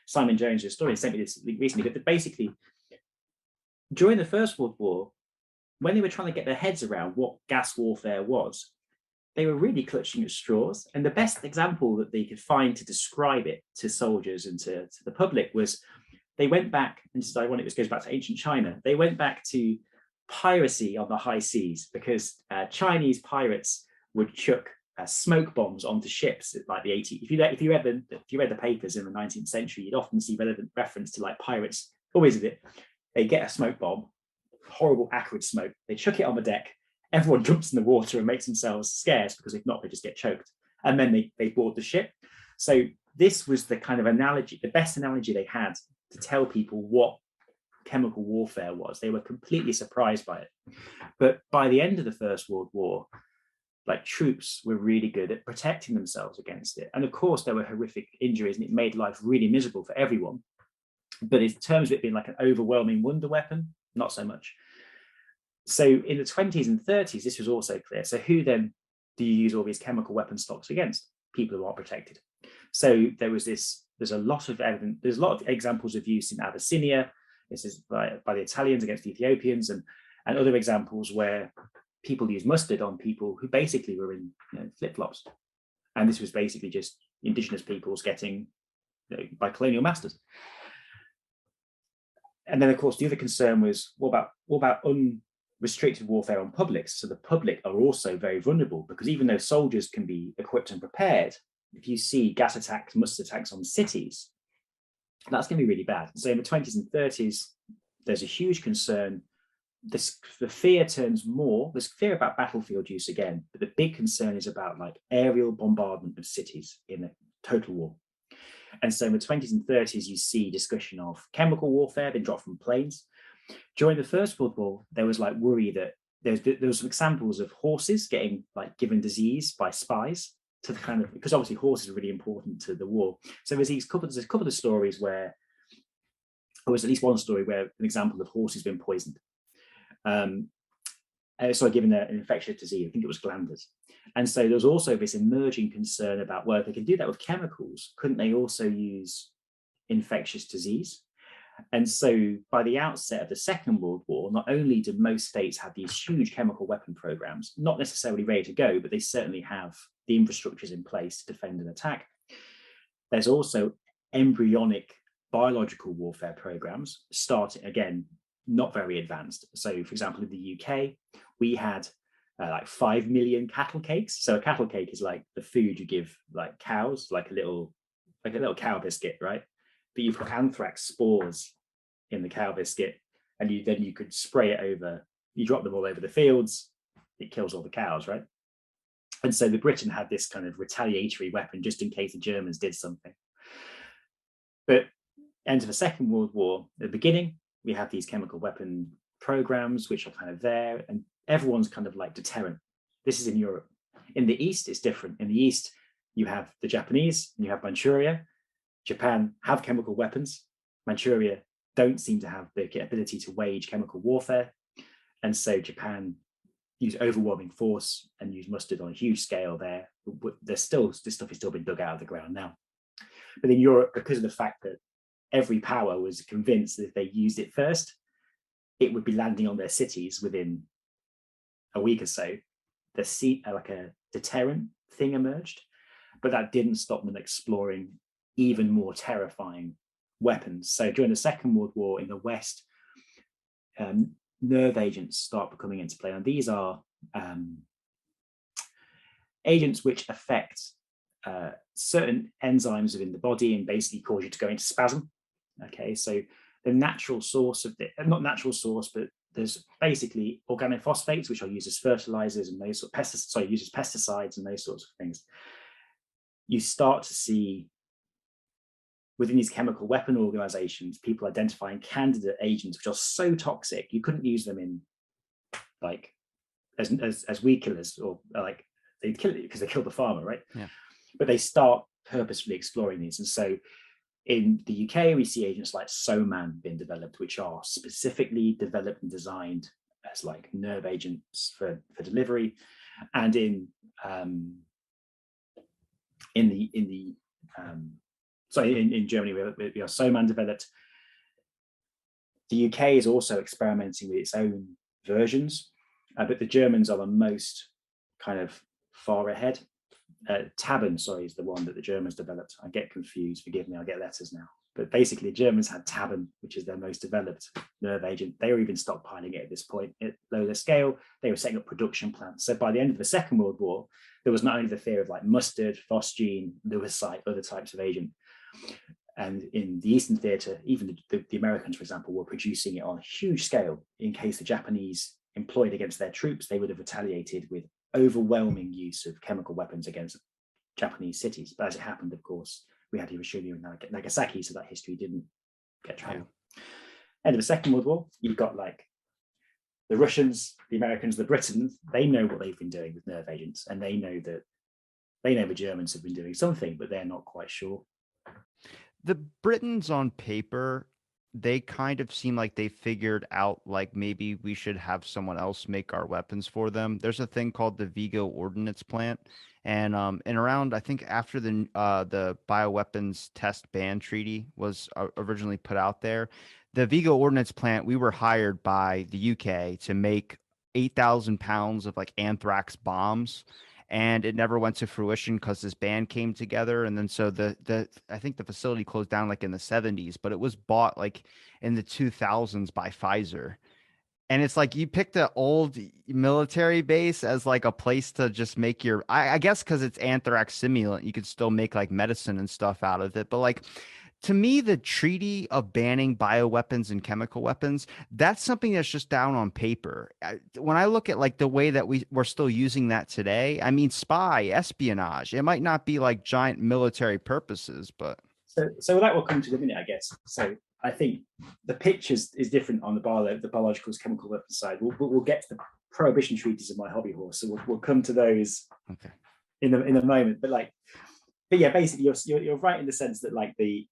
Simon Jones, who's story, sent me this recently, but basically during the First World War, when they were trying to get their heads around what gas warfare was, they were really clutching at straws. And the best example that they could find to describe it to soldiers and to the public was, they went back, and this is ironic, this goes back to ancient China, they went back to piracy on the high seas, because Chinese pirates would chuck smoke bombs onto ships like the 80s. If you read the papers in the 19th century, you'd often see relevant reference to like pirates, always of it. They get a smoke bomb, horrible acrid smoke, they chuck it on the deck, everyone jumps in the water and makes themselves scarce, because if not, they just get choked. And then they board the ship. So this was the kind of analogy, the best analogy they had to tell people what chemical warfare was. They were completely surprised by it. But by the end of the First World War, like troops were really good at protecting themselves against it. And of course, there were horrific injuries and it made life really miserable for everyone. But in terms of it being like an overwhelming wonder weapon, not so much. So in the 20s and 30s, this was also clear. So who then do you use all these chemical weapon stocks against? People who aren't protected. So there's a lot of evidence, there's a lot of examples of use in Abyssinia. This is by the Italians against the Ethiopians, and other examples where people use mustard on people who basically were in flip-flops. And this was basically just indigenous peoples getting by colonial masters. And then, of course, the other concern was, what about unrestricted warfare on publics? So the public are also very vulnerable, because even though soldiers can be equipped and prepared, if you see gas attacks, mustard attacks on cities, that's going to be really bad. So in the 20s and 30s, there's a huge concern. The fear turns more, there's fear about battlefield use again, but the big concern is about like aerial bombardment of cities in a total war. And so in the 20s and 30s, you see discussion of chemical warfare being dropped from planes. During the First World War, there was like worry that there was some examples of horses getting like given disease by spies, to the kind of, because obviously horses are really important to the war. So there's a couple of stories where, or there's at least one story where an example of horses been poisoned. Given an infectious disease, I think it was glanders. And so there was also this emerging concern about, well, if they can do that with chemicals, couldn't they also use infectious disease? And so by the outset of the Second World War, not only do most states have these huge chemical weapon programs, not necessarily ready to go, but they certainly have the infrastructures in place to defend and attack. There's also embryonic biological warfare programs, starting again, not very advanced. So for example, in the UK, we had like 5 million cattle cakes. So a cattle cake is like the food you give like cows, like a little cow biscuit, right? But you've got anthrax spores in the cow biscuit, and you could spray it over, you drop them all over the fields, it kills all the cows, right? And so the Britain had this kind of retaliatory weapon just in case the Germans did something. But enter the Second World War, at the beginning, we have these chemical weapon programs, which are kind of there, and everyone's kind of like deterrent. This is in Europe. In the East, it's different. In the East, you have the Japanese, and you have Manchuria. Japan have chemical weapons. Manchuria don't seem to have the ability to wage chemical warfare. And so Japan use overwhelming force and use mustard on a huge scale there. This stuff is still being dug out of the ground now. But in Europe, because of the fact that every power was convinced that if they used it first, it would be landing on their cities within a week or so, like a deterrent thing emerged. But that didn't stop them exploring even more terrifying weapons. So during the Second World War in the West, nerve agents start coming into play. And these are agents which affect certain enzymes within the body and basically cause you to go into spasm. Okay, so the natural source of not natural source, but there's basically organophosphates, which are used as fertilizers and those sort of used as pesticides and those sorts of things. You start to see within these chemical weapon organizations, people identifying candidate agents which are so toxic you couldn't use them in like as weed killers, or like they kill it because they kill the farmer, right? Yeah. But they start purposefully exploring these, and so in the UK, we see agents like SOMAN being developed, which are specifically developed and designed as like nerve agents for delivery. And in Germany, we are SOMAN developed. The UK is also experimenting with its own versions, but the Germans are the most kind of far ahead. Tabun, sorry, is the one that the Germans developed. I get confused, forgive me, I get letters now. But basically, the Germans had Tabun, which is their most developed nerve agent. They were even stockpiling it at this point at lower scale. They were setting up production plants. So by the end of the Second World War, there was not only the fear of like mustard, phosgene, lewisite, other types of agent. And in the Eastern Theater, even the Americans, for example, were producing it on a huge scale in case the Japanese employed against their troops, they would have retaliated with overwhelming use of chemical weapons against Japanese cities. But as it happened, of course, we had Hiroshima and Nagasaki, so that history didn't get traveled. Yeah. End of the Second World War, you've got like the Russians, the Americans, the Britons, they know what they've been doing with nerve agents, and they know the Germans have been doing something, but they're not quite sure. The Britons on paper, they kind of seem like they figured out like maybe we should have someone else make our weapons for them. There's a thing called the Vigo Ordnance Plant, and around I think after the bioweapons test ban treaty was originally put out there, the Vigo Ordnance Plant, we were hired by the UK to make 8,000 pounds of like anthrax bombs, and it never went to fruition because this ban came together. And then so I think the facility closed down like in the 70s, but it was bought like in the 2000s by Pfizer. And it's like you picked the old military base as like a place to just make your, I guess because it's anthrax simulant, you could still make like medicine and stuff out of it. But like to me, the treaty of banning bioweapons and chemical weapons, that's something that's just down on paper. When I look at like the way that we're still using that today, I mean, spy, espionage, it might not be like giant military purposes, but. So that will come to the minute, I guess. So I think the pitch is different on the biologicals, chemical weapons side. We'll get to the prohibition treaties of my hobby horse, so we'll come to those okay in a moment. But yeah, basically you're right in the sense that like these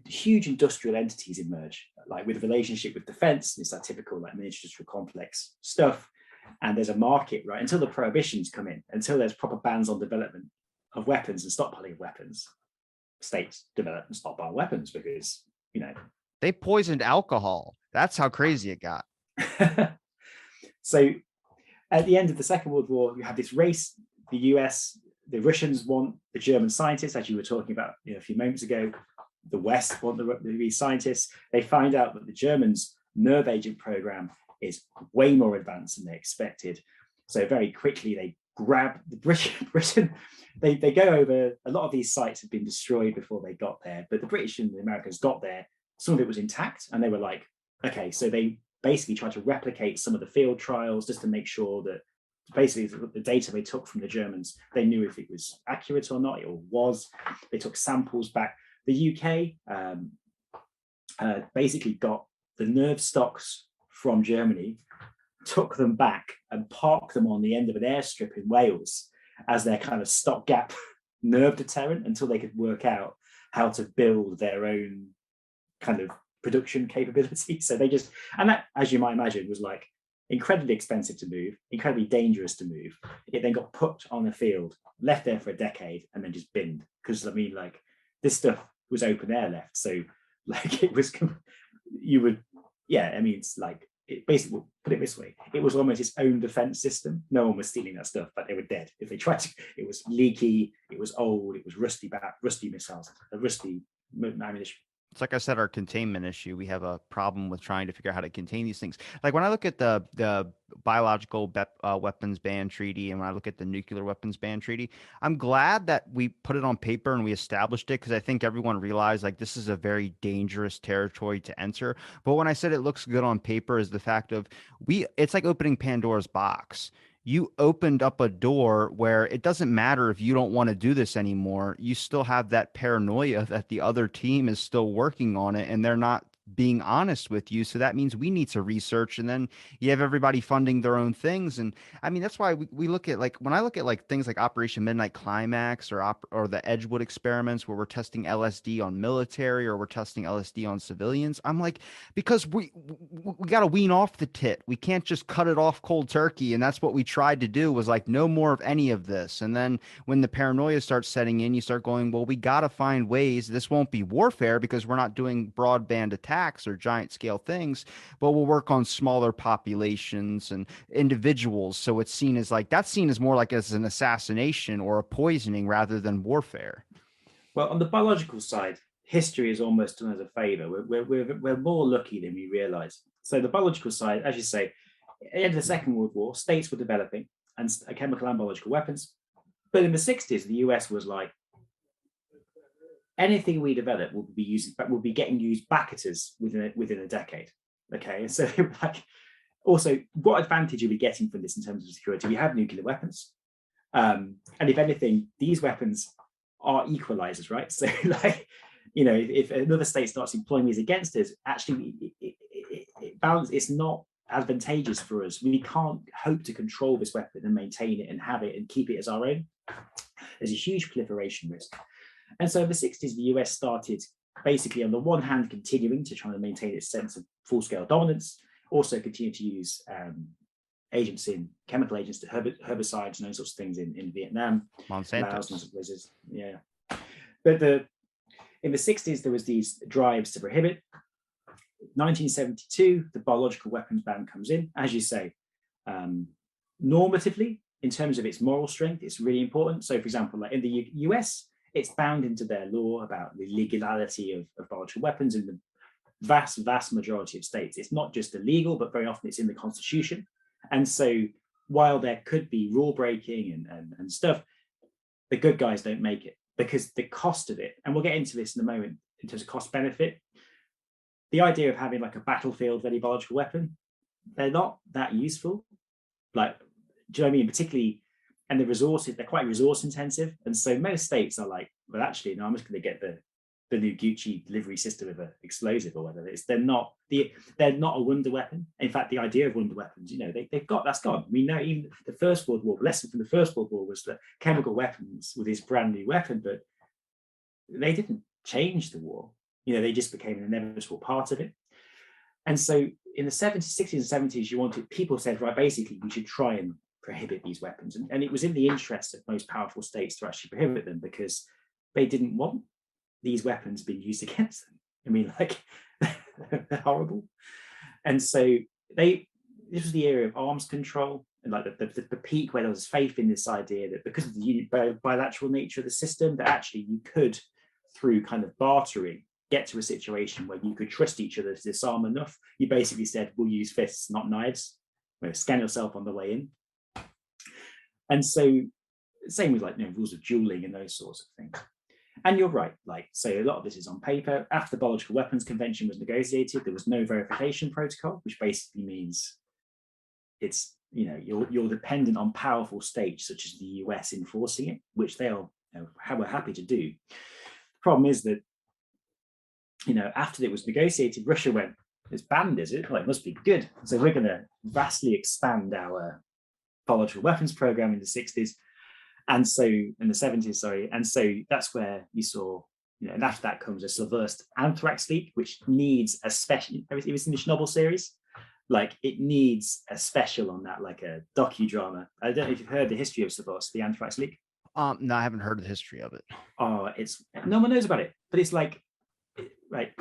huge industrial entities emerge, like with a relationship with defense. It's that typical like miniature industrial complex stuff, and there's a market, right? Until the prohibitions come in, until there's proper bans on development of weapons and stockpiling of weapons, states develop and stockpile weapons because they poisoned alcohol. That's how crazy it got. So at the end of the Second World War, you have this race. The US, the Russians want the German scientists, as you were talking about a few moments ago. The West want the scientists. They find out that the Germans' nerve agent program is way more advanced than they expected. So very quickly they grab the Britain. They go over. A lot of these sites had been destroyed before they got there, but the British and the Americans got there. Some of it was intact, and they were like, okay. So they basically tried to replicate some of the field trials just to make sure that basically the data they took from the Germans, they knew if it was accurate or not. It was. They took samples back. The UK basically got the nerve stocks from Germany, took them back and parked them on the end of an airstrip in Wales as their kind of stopgap nerve deterrent until they could work out how to build their own kind of production capability. So they just, and that, as you might imagine, was like incredibly expensive to move, incredibly dangerous to move. It then got put on the field, left there for a decade, and then just binned. Because I mean, like, this stuff was open air left. So like it was, you would, yeah, I mean, it's like, it basically, put it this way, it was almost its own defense system. No one was stealing that stuff, but they were dead if they tried to. It was leaky, it was old, it was rusty missiles, rusty ammunition. It's like I said, our containment issue. We have a problem with trying to figure out how to contain these things. Like when I look at the biological weapons ban treaty, and when I look at the nuclear weapons ban treaty, I'm glad that we put it on paper and we established it, because I think everyone realized like this is a very dangerous territory to enter. But when I said it looks good on paper, is the fact of it's like opening Pandora's box. You opened up a door where it doesn't matter if you don't want to do this anymore. You still have that paranoia that the other team is still working on it and they're not being honest with you. So that means we need to research. And then you have everybody funding their own things. And I mean, that's why we look at like when I look at like things like Operation Midnight Climax or the Edgewood experiments where we're testing LSD on military or we're testing LSD on civilians. I'm like, because we got to wean off the tit. We can't just cut it off cold turkey. And that's what we tried to do, was like no more of any of this. And then when the paranoia starts setting in, you start going, well, we got to find ways. This won't be warfare because we're not doing broadband attacks or giant scale things, but we'll work on smaller populations and individuals. So it's seen as like that's seen as more like as an assassination or a poisoning rather than warfare. Well, on the biological side, history is almost done us a favor. We're more lucky than we realize. So the biological side, as you say, at the end of the Second World War, states were developing and chemical and biological weapons. But in the 60s, the US was like, anything we develop will be getting used back at us within a decade. Okay, and so like, also, what advantage are we getting from this in terms of security? We have nuclear weapons, and if anything, these weapons are equalizers, right? So, like, you know, if another state starts employing these against us, actually, it's not advantageous for us. We can't hope to control this weapon and maintain it and have it and keep it as our own. There's a huge proliferation risk. And so in the 60s, the US started basically, on the one hand, continuing to try to maintain its sense of full-scale dominance, also continue to use chemical agents to herbicides and those sorts of things in Vietnam, Monsanto. places. Yeah. But in the 60s, there was these drives to prohibit. 1972, the biological weapons ban comes in. As you say, normatively, in terms of its moral strength, it's really important. So, for example, like in the US, it's bound into their law about the legality of biological weapons in the vast majority of states. It's not just illegal, but very often it's in the Constitution. And so while there could be rule breaking and stuff, the good guys don't make it because the cost of it, and we'll get into this in a moment in terms of cost benefit, the idea of having like a battlefield ready biological weapon, they're not that useful. Like, do you know what I mean? Particularly, and the resources, they're quite resource intensive. And so most states are like, well, actually, no, I'm just going to get the new Gucci delivery system of an explosive or whatever it is. They're not a wonder weapon. In fact, the idea of wonder weapons, you know, that's gone. We know even the First World War, the lesson from the First World War was that chemical weapons were this brand new weapon, but they didn't change the war. You know, they just became an inevitable part of it. And so in the 70s, 60s, and 70s, people said, right, basically, we should try and prohibit these weapons. And it was in the interest of most powerful states to actually prohibit them because they didn't want these weapons being used against them. I mean, like, they're horrible. And so this was the era of arms control and like the peak where there was faith in this idea that because of the bilateral nature of the system, that actually you could, through kind of bartering, get to a situation where you could trust each other to disarm enough. You basically said, we'll use fists, not knives. Scan yourself on the way in. And so same with like, you know, rules of dueling and those sorts of things. And you're right, like, so a lot of this is on paper. After the Biological Weapons Convention was negotiated, there was no verification protocol, which basically means it's, you know, you're dependent on powerful states such as the US enforcing it, which they'll, you know, were happy to do. The problem is that, you know, after it was negotiated, Russia went, it's banned, is it? Well, it must be good. So we're going to vastly expand our biological weapons program in the 60s. And so in the 70s, sorry. And so that's where you saw, you know, and after that comes a subversed anthrax leak, which needs a special, it was in the Chernobyl series, like it needs a special on that, like a docudrama. I don't know if you've heard the history of subversed, the anthrax leak. No, I haven't heard the history of it. Oh, no one knows about it, but it's like, right.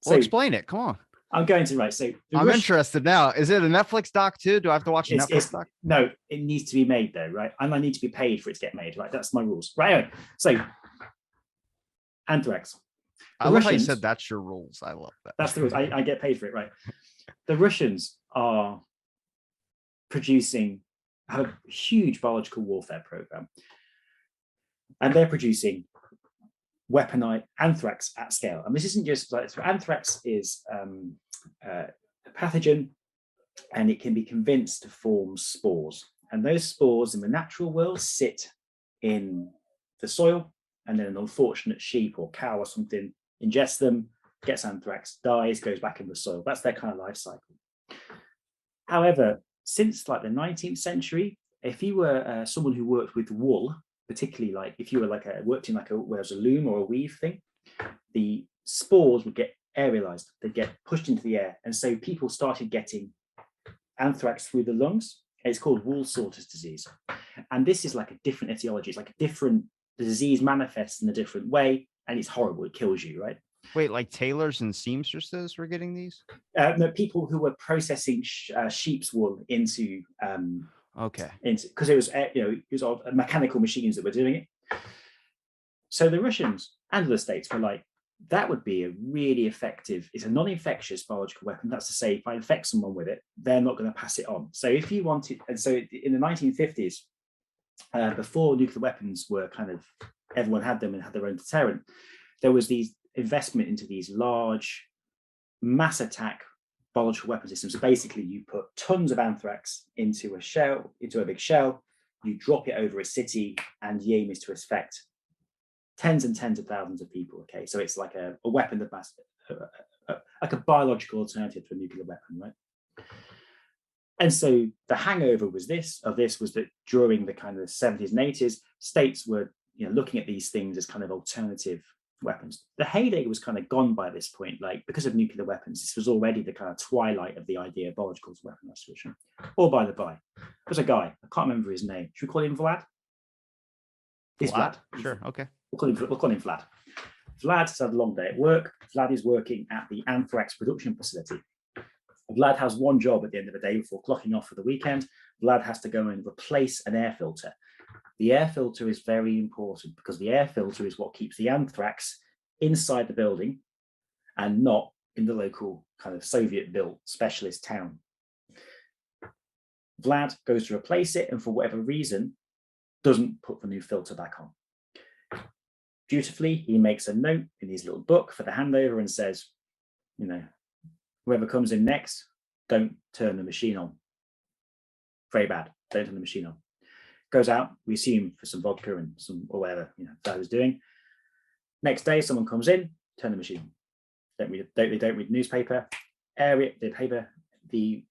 So well, explain it. Come on. I'm going to, right. So I'm interested now. Is it a Netflix doc too? Do I have to watch a Netflix doc? No, it needs to be made though, right? And I need to be paid for it to get made, right? That's my rules. Right. Anyway, so anthrax. I love how you said that's your rules. I love that. That's the rules. I get paid for it, right? The Russians are have a huge biological warfare program, and they're producing weaponized anthrax at scale. And this isn't just like, so anthrax is a pathogen, and it can be convinced to form spores. And those spores in the natural world sit in the soil, and then an unfortunate sheep or cow or something ingests them, gets anthrax, dies, goes back in the soil. That's their kind of life cycle. However, since like the 19th century, if you were someone who worked with wool, particularly like if you were like worked in like where there's a loom or a weave thing, the spores would get aerialized, they'd get pushed into the air. And so people started getting anthrax through the lungs. It's called wool sorter's disease. And this is like a different etiology. It's like the disease manifests in a different way, and it's horrible. It kills you, right? Wait, like tailors and seamstresses were getting these? No, people who were processing sheep's wool into Okay, because it was all mechanical machines that were doing it. So the Russians and the States were like, that would be a really effective, it's a non-infectious biological weapon. That's to say, if I infect someone with it, they're not going to pass it on. So if you wanted, and so in the 1950s, before nuclear weapons were kind of, everyone had them and had their own deterrent, there was these investment into these large mass attack biological weapon systems. So basically you put tons of anthrax into a big shell, you drop it over a city, and the aim is to affect tens and tens of thousands of people. Okay, so it's like a weapon of mass, like a biological alternative to a nuclear weapon, right? And so the hangover was this was that during the kind of 70s and 80s, states were looking at these things as kind of alternative weapons. The heyday was kind of gone by this point, like because of nuclear weapons. This was already the kind of twilight of the idea of biological weapon restoration. Or by the by, there's a guy, I can't remember his name. Should we call him Vlad? It's Vlad. Sure, okay. We'll call him Vlad. Vlad has had a long day at work. Vlad is working at the anthrax production facility. Vlad has one job at the end of the day before clocking off for the weekend. Vlad has to go and replace an air filter. The air filter is very important because the air filter is what keeps the anthrax inside the building and not in the local kind of Soviet-built specialist town. Vlad goes to replace it, and for whatever reason, doesn't put the new filter back on. Dutifully, he makes a note in his little book for the handover and says, whoever comes in next, don't turn the machine on. Very bad. Don't turn the machine on. Goes out, we see him for some vodka and some or whatever that was doing. Next day, someone comes in, turn the machine on. Don't read the newspaper, air it, the paper, the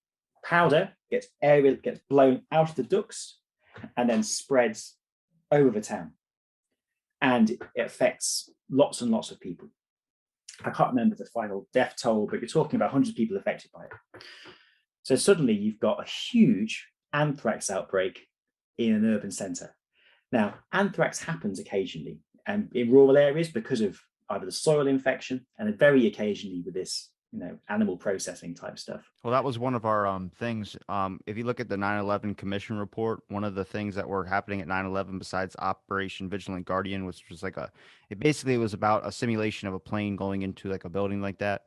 powder gets blown out of the ducts and then spreads over the town. And it affects lots and lots of people. I can't remember the final death toll, but you're talking about hundreds of people affected by it. So suddenly you've got a huge anthrax outbreak in an urban centre. Now, anthrax happens occasionally and in rural areas because of either the soil infection and very occasionally with this, animal processing type stuff. Well, that was one of our things. If you look at the 9/11 Commission report, one of the things that were happening at 9/11, besides Operation Vigilant Guardian, which was like it was about a simulation of a plane going into like a building like that.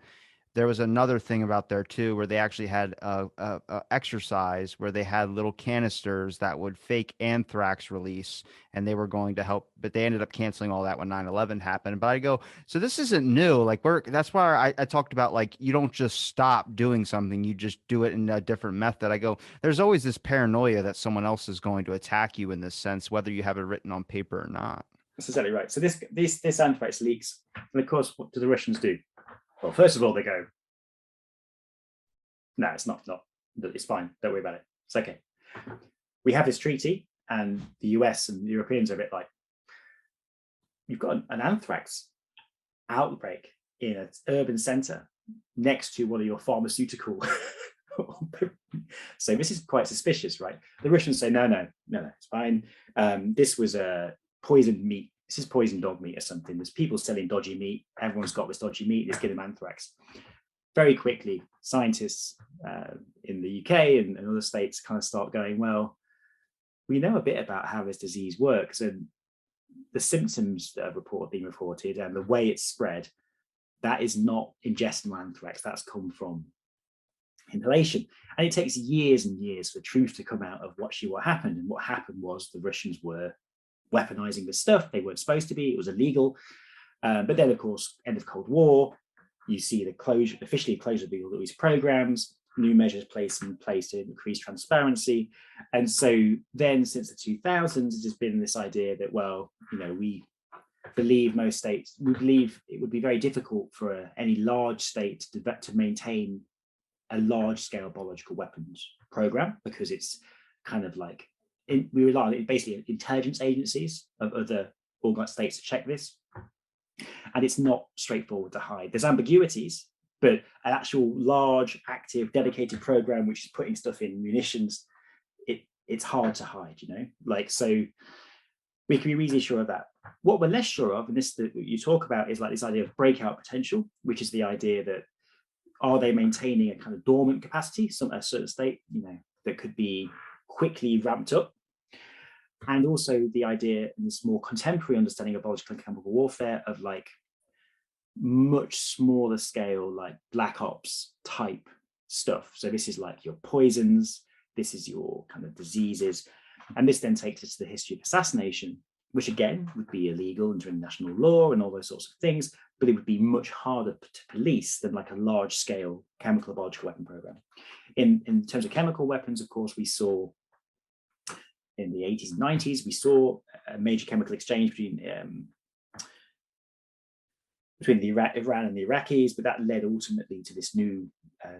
There was another thing about there too, where they actually had a exercise where they had little canisters that would fake anthrax release, and they were going to help, but they ended up canceling all that when 9/11 happened. But I go, so this isn't new. Like that's why I talked about like you don't just stop doing something, you just do it in a different method. I go, there's always this paranoia that someone else is going to attack you in this sense, whether you have it written on paper or not. That's exactly right. So this anthrax leaks, and of course, what do the Russians do? Well, first of all, they go, no, it's not. It's fine. Don't worry about it. It's okay. We have this treaty, and the US and the Europeans are a bit like, you've got an anthrax outbreak in an urban centre next to one of your pharmaceutical. So this is quite suspicious, right? The Russians say, no, it's fine. This was a poisoned meat. This is poisoned dog meat or something. There's people selling dodgy meat. Everyone's got this dodgy meat. Let's give them anthrax. Very quickly, scientists in the UK and other states kind of start going, well, we know a bit about how this disease works, and the symptoms that are being reported and the way it's spread, that is not ingestional anthrax. That's come from inhalation. And it takes years and years for truth to come out of what happened. And what happened was the Russians were weaponizing the stuff. They weren't supposed to be. It was illegal. But then, of course, end of Cold War, you see the officially closure of all these programs, new measures placed in place to increase transparency. And so then since the 2000s, it has been this idea that, well, we believe it would be very difficult for any large state to maintain a large-scale biological weapons program, because it's kind of like we rely on basically intelligence agencies of other organized states to check this, and it's not straightforward to hide. There's ambiguities, but an actual large, active, dedicated program which is putting stuff in munitions, it's hard to hide, so we can be reasonably sure of that. What we're less sure of, and this that you talk about, is like this idea of breakout potential, which is the idea that are they maintaining a kind of dormant capacity, a certain state, that could be quickly ramped up? And also the idea in this more contemporary understanding of biological and chemical warfare of like much smaller scale, like black ops type stuff. So this is like your poisons, this is your kind of diseases. And this then takes us to the history of assassination, which again would be illegal under international law and all those sorts of things, but it would be much harder to police than like a large scale chemical or biological weapon program. In terms of chemical weapons, of course, we saw in the 80s and 90s, we saw a major chemical exchange between the Iran and the Iraqis, but that led ultimately to this new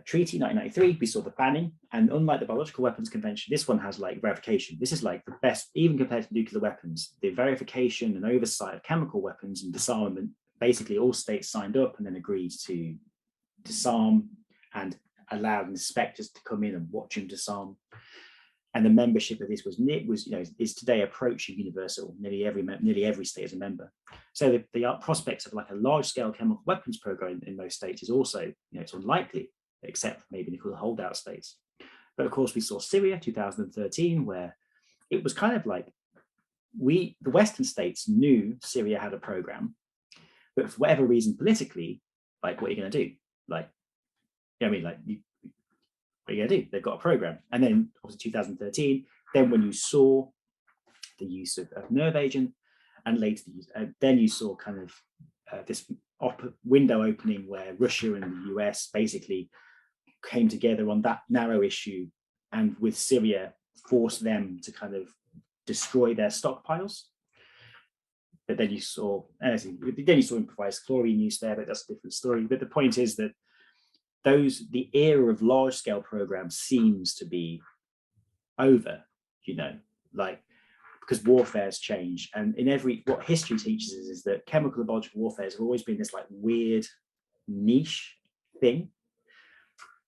treaty, 1993. We saw the banning, and unlike the Biological Weapons Convention, this one has like verification. This is like the best, even compared to nuclear weapons, the verification and oversight of chemical weapons and disarmament. Basically, all states signed up and then agreed to disarm and allowed inspectors to come in and watch them disarm. And the membership of this is today approaching universal. Nearly every state is a member. So the prospects of like a large-scale chemical weapons program in most states is also, it's unlikely, except maybe in the holdout states. But of course, we saw Syria 2013, where it was kind of like the Western states knew Syria had a program, but for whatever reason politically, like, what are you going to do? Like, what are you going to do? They've got a program. And then obviously 2013, then when you saw the use of nerve agent, and later then you saw kind of this window opening where Russia and the US basically came together on that narrow issue, and with Syria forced them to kind of destroy their stockpiles. But then you saw improvised chlorine use there, but that's a different story. But the point is that the era of large-scale programs seems to be over, because warfare's changed. And what history teaches us is that chemical and biological warfare has always been this like weird niche thing.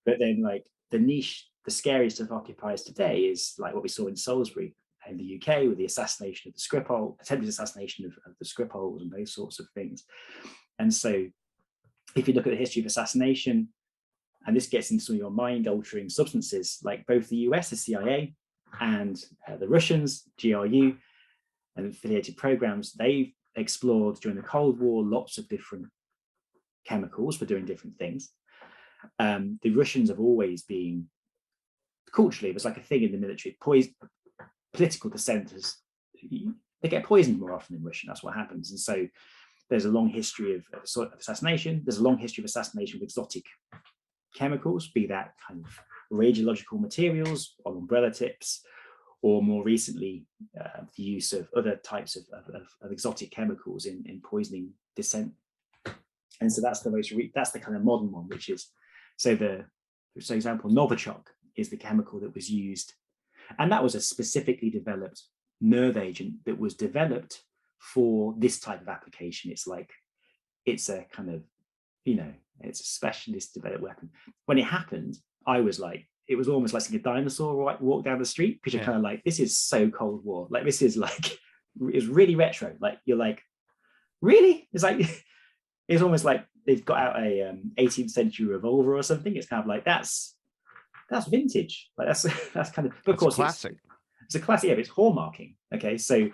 But then like the niche, the scariest stuff occupies today is like what we saw in Salisbury in the UK with the assassination of the Skripal, attempted assassination of the Skripals and those sorts of things. And so if you look at the history of assassination, and this gets into some of your mind-altering substances, like both the US, the CIA, and the Russians, GRU, and affiliated programs, they've explored during the Cold War lots of different chemicals for doing different things. The Russians have always been, culturally, there's like a thing in the military, political dissenters, they get poisoned more often in Russia. That's what happens. And so there's a long history of assassination. There's a long history of assassination with exotic chemicals, be that kind of radiological materials on umbrella tips, or more recently the use of other types of exotic chemicals in poisoning dissent. And so that's the kind of modern one, which is, for example, Novichok is the chemical that was used, and that was a specifically developed nerve agent that was developed for this type of application. It's a kind of, it's a specialist developed weapon. When it happened, I was like, it was almost like seeing a dinosaur walk down the street, because you're kind of like, this is so Cold War. Like, this is like, it's really retro. Like, you're like, really? It's like, it's almost like they've got out a 18th century revolver or something. It's kind of like, that's vintage. Like, that's kind of, but of course, classic. It's a classic. Yeah, it's hallmarking. Okay, so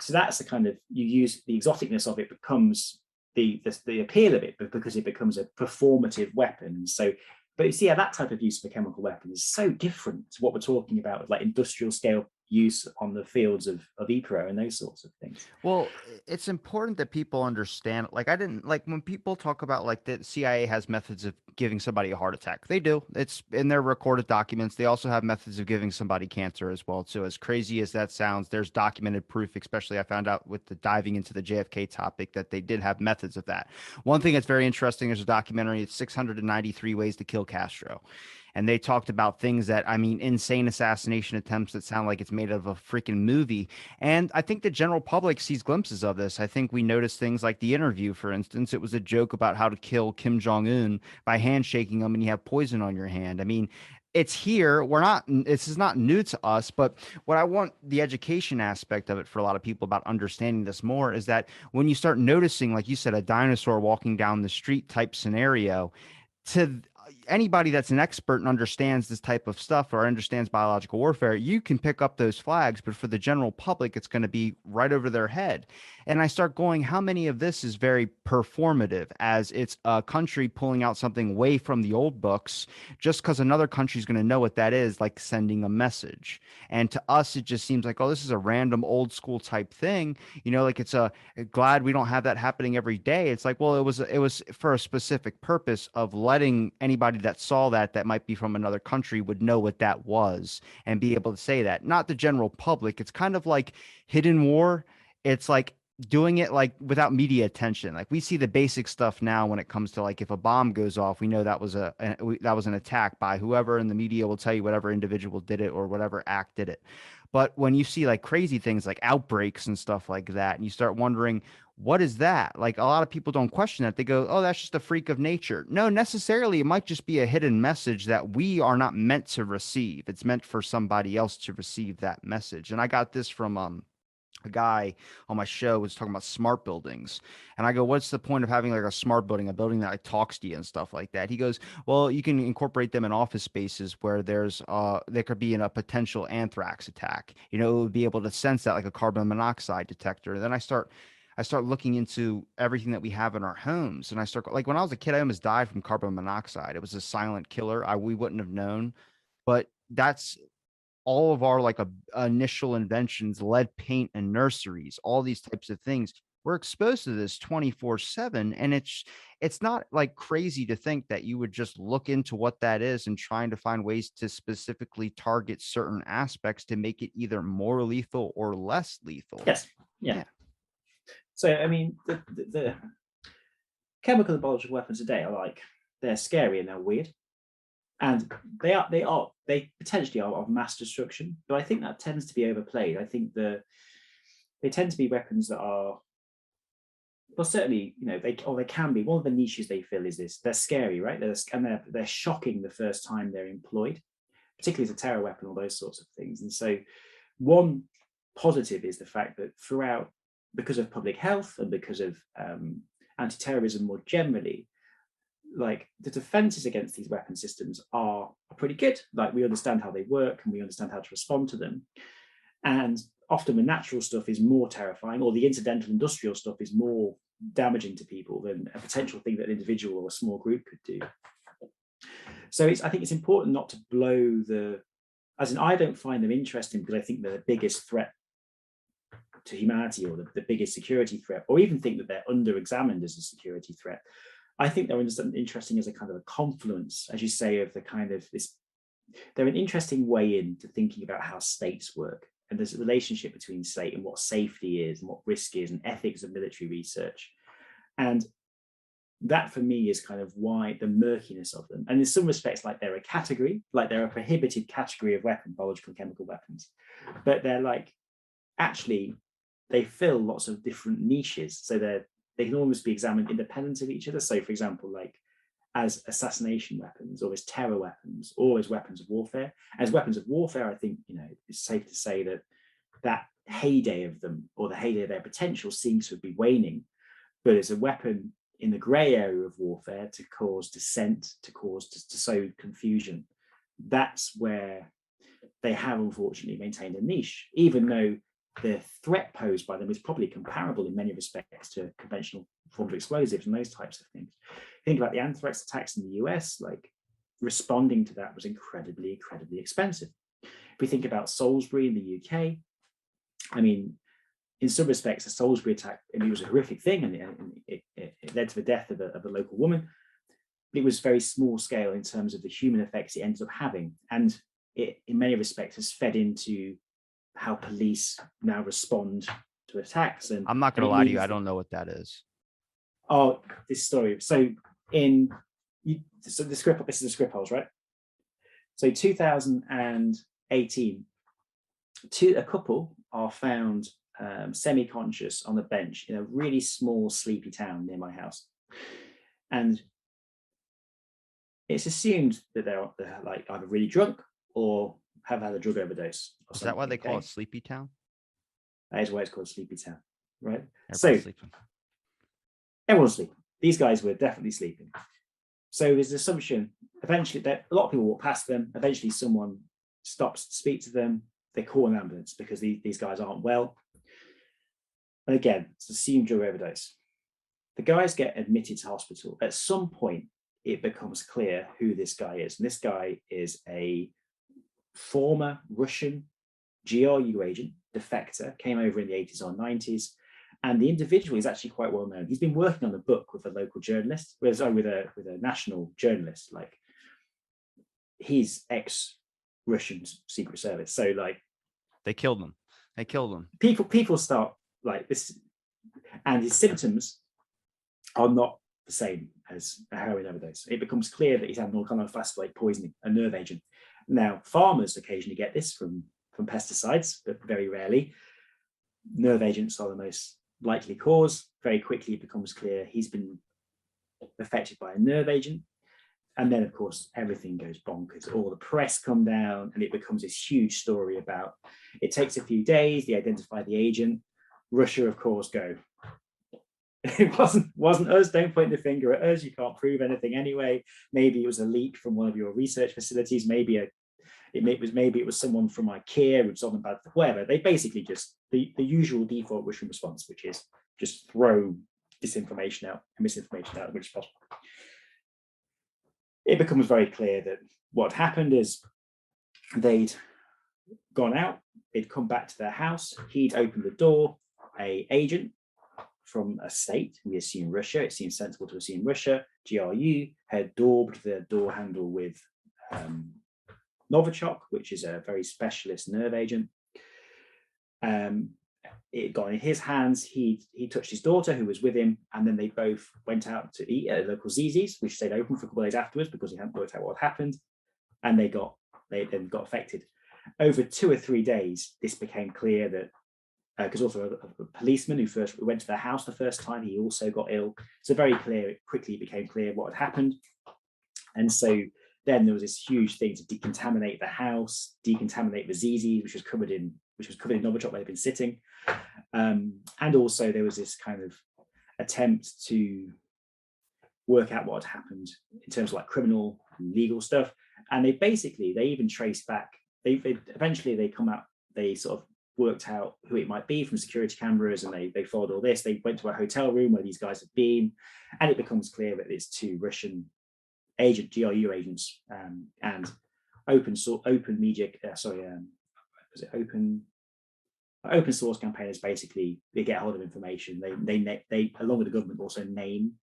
that's the kind of, you use the exoticness of it becomes the appeal of it, because it becomes a performative weapon. So But you see, yeah, that type of use of a chemical weapon is so different to what we're talking about with like industrial scale use on the fields of EPRO and those sorts of things. Well, it's important that people understand. Like, I didn't like when people talk about like the CIA has methods of giving somebody a heart attack. They do. It's in their recorded documents. They also have methods of giving somebody cancer as well. So, as crazy as that sounds, there's documented proof, especially I found out with the diving into the JFK topic, that they did have methods of that. One thing that's very interesting, there's a documentary, it's 693 Ways to Kill Castro. And they talked about things that, I mean, insane assassination attempts that sound like it's made of a freaking movie. And I think the general public sees glimpses of this. I think we notice things like The Interview, for instance. It was a joke about how to kill Kim Jong Un by handshaking him and you have poison on your hand. I mean, it's here. We're not, this is not new to us, but what I want the education aspect of it for a lot of people about understanding this more is that when you start noticing, like you said, a dinosaur walking down the street type scenario, to anybody that's an expert and understands this type of stuff or understands biological warfare, you can pick up those flags, but for the general public, it's going to be right over their head. And I start going, how many of this is very performative, as it's a country pulling out something way from the old books just because another country is going to know what that is, like sending a message. And to us, it just seems like, oh, this is a random old school type thing. You know, like it's a glad we don't have that happening every day. It's like, well, it was for a specific purpose of letting anybody that saw that might be from another country would know what that was and be able to say that. Not the general public. It's kind of like hidden war. It's like doing it like without media attention. Like we see the basic stuff now when it comes to like if a bomb goes off, we know that was that was an attack by whoever, and the media will tell you whatever individual did it or whatever act did it. But when you see like crazy things like outbreaks and stuff like that, and you start wondering, what is that? Like a lot of people don't question that. They go, oh, that's just a freak of nature. No, necessarily. It might just be a hidden message that we are not meant to receive. It's meant for somebody else to receive that message. And I got this from a guy on my show was talking about smart buildings. And I go, what's the point of having like a smart building, a building that like talks to you and stuff like that? He goes, well, you can incorporate them in office spaces where there could be in a potential anthrax attack. You know, it would be able to sense that like a carbon monoxide detector. And then I start looking into everything that we have in our homes. And I start like when I was a kid, I almost died from carbon monoxide. It was a silent killer. We wouldn't have known, but that's all of our like initial inventions, lead paint and nurseries, all these types of things. We're exposed to this 24/7. And it's not like crazy to think that you would just look into what that is and trying to find ways to specifically target certain aspects to make it either more lethal or less lethal. Yes, yeah. Yeah. So I mean, the chemical and biological weapons today are like, they're scary and they're weird, and they potentially are of mass destruction, but I think that tends to be overplayed. I think they tend to be weapons that are, well, certainly, you know, they can be. One of the niches they fill is this: they're scary, right? They're shocking the first time they're employed, particularly as a terror weapon, all those sorts of things. And so one positive is the fact that throughout, because of public health and because of anti-terrorism more generally, like the defenses against these weapon systems are pretty good. Like we understand how they work and we understand how to respond to them. And often the natural stuff is more terrifying, or the incidental industrial stuff is more damaging to people than a potential thing that an individual or a small group could do. So I think it's important not to blow as in, I don't find them interesting because I think they're the biggest threat to humanity, or the biggest security threat, or even think that they're under-examined as a security threat. I think they're interesting as a kind of a confluence, as you say, of the kind of this. They're an interesting way into thinking about how states work, and there's a relationship between state and what safety is and what risk is, and ethics of military research. And that for me is kind of why the murkiness of them. And in some respects, like they're a category, like they're a prohibited category of weapon, biological and chemical weapons, but they're like, actually, they fill lots of different niches. So they can almost be examined independent of each other. So for example, like as assassination weapons, or as terror weapons, or as weapons of warfare. As weapons of warfare, I think, you know, it's safe to say that heyday of them, or the heyday of their potential, seems to be waning. But as a weapon in the grey area of warfare, to cause dissent, to sow confusion, that's where they have unfortunately maintained a niche, even though the threat posed by them is probably comparable in many respects to conventional forms of explosives and those types of things. Think about the anthrax attacks in the US, like responding to that was incredibly, incredibly expensive. If we think about Salisbury in the UK, I mean, in some respects, the Salisbury attack, I mean, it was a horrific thing, and it led to the death of a local woman. But it was very small scale in terms of the human effects it ended up having. And it, in many respects, has fed into how police now respond to attacks. And I'm not going to lie to you. I don't know what that is. Oh, this story. So so the script, this is the script holes, right? So 2018, a couple are found semi-conscious on a bench in a really small, sleepy town near my house. And it's assumed that they're like either really drunk or have had a drug overdose. Is that why they call it Sleepy Town? That is why it's called Sleepy Town, right? Everybody's sleeping. Everyone's sleeping. These guys were definitely sleeping. So there's an assumption, eventually, that a lot of people walk past them. Eventually, someone stops to speak to them. They call an ambulance because these guys aren't well. And again, it's assumed drug overdose. The guys get admitted to hospital. At some point, it becomes clear who this guy is. And this guy is a former Russian GRU agent, defector, came over in the 80s or 90s. And the individual is actually quite well known. He's been working on the book with a local journalist, with a national journalist. Like, he's ex-Russian Secret Service. So like, they killed him. They killed him. People start like this, and his symptoms are not the same as a heroin overdose. It becomes clear that he's had an organophosphate poisoning, a nerve agent. Now, farmers occasionally get this from pesticides, but very rarely. Nerve agents are the most likely cause. Very quickly it becomes clear he's been affected by a nerve agent. And then, of course, everything goes bonkers. All the press come down, and it becomes this huge story about, it takes a few days, they identify the agent. Russia, of course, go, it wasn't us, don't point the finger at us, you can't prove anything anyway. Maybe it was a leak from one of your research facilities, maybe it was someone from IKEA who's on about whatever. They basically just the usual default Russian response, which is just throw disinformation out and misinformation out as much as possible. It becomes very clear that what happened is they'd gone out, they'd come back to their house, he'd opened the door, a agent from a state, we assume Russia, it seems sensible to assume Russia, GRU, had daubed the door handle with Novichok, which is a very specialist nerve agent. It got in his hands. He touched his daughter, who was with him, and then they both went out to eat at a local Zizi's, which stayed open for a couple of days afterwards because he hadn't worked out what happened, and they then got affected. Over 2 or 3 days, this became clear that because also a policeman who first went to their house the first time, he also got ill. So quickly became clear what had happened, and so then there was this huge thing to decontaminate the house, decontaminate the Zizi, which was covered in Novichok where they'd been sitting. And also there was this kind of attempt to work out what had happened in terms of like criminal, legal stuff. And they even traced back, eventually they come out, they sort of worked out who it might be from security cameras, and they followed all this. They went to a hotel room where these guys had been, and it becomes clear that it's 2 Russian GRU agents, and open source campaigners. Basically, they get hold of information. They along with the government also name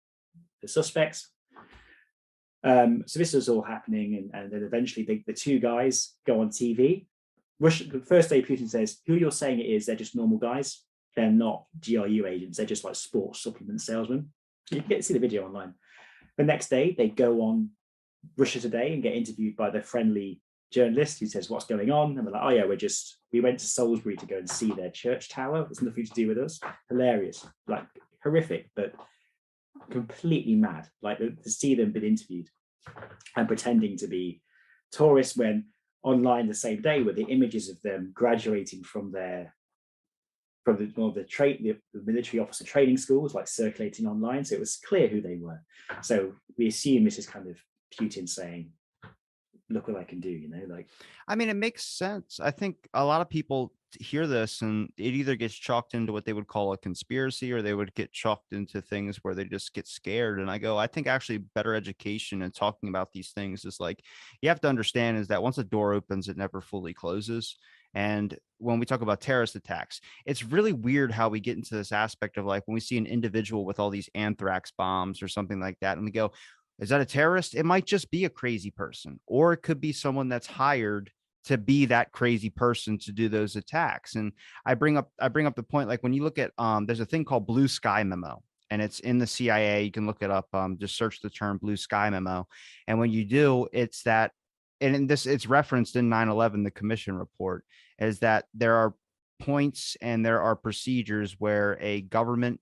the suspects. So this was all happening, and then eventually the 2 guys go on TV. The first day Putin says, "Who you're saying it is? They're just normal guys. They're not GRU agents. They're just like sports supplement salesmen." You can see the video online. The next day, they go on Russia Today and get interviewed by the friendly journalist who says, "What's going on?" And they're like, "Oh yeah, we went to Salisbury to go and see their church tower. It's nothing to do with us." Hilarious, like horrific, but completely mad. Like to see them being interviewed and pretending to be tourists when online the same day were the images of them graduating from the military officer training schools, like circulating online. So it was clear who they were. So we assume this is kind of Putin saying, "Look what I can do," like. I mean, it makes sense. I think a lot of people hear this and it either gets chalked into what they would call a conspiracy, or they would get chalked into things where they just get scared. And I go, I think actually better education and talking about these things is like, you have to understand is that once a door opens, it never fully closes. And when we talk about terrorist attacks, it's really weird how we get into this aspect of like when we see an individual with all these anthrax bombs or something like that, and we go, is that a terrorist? It might just be a crazy person, or it could be someone that's hired to be that crazy person to do those attacks. And I bring up the point, like when you look at there's a thing called blue sky memo, and it's in the CIA. You can look it up. Just search the term blue sky memo. And when you do, it's that, and in this, it's referenced in 9/11, the commission report, is that there are points and there are procedures where a government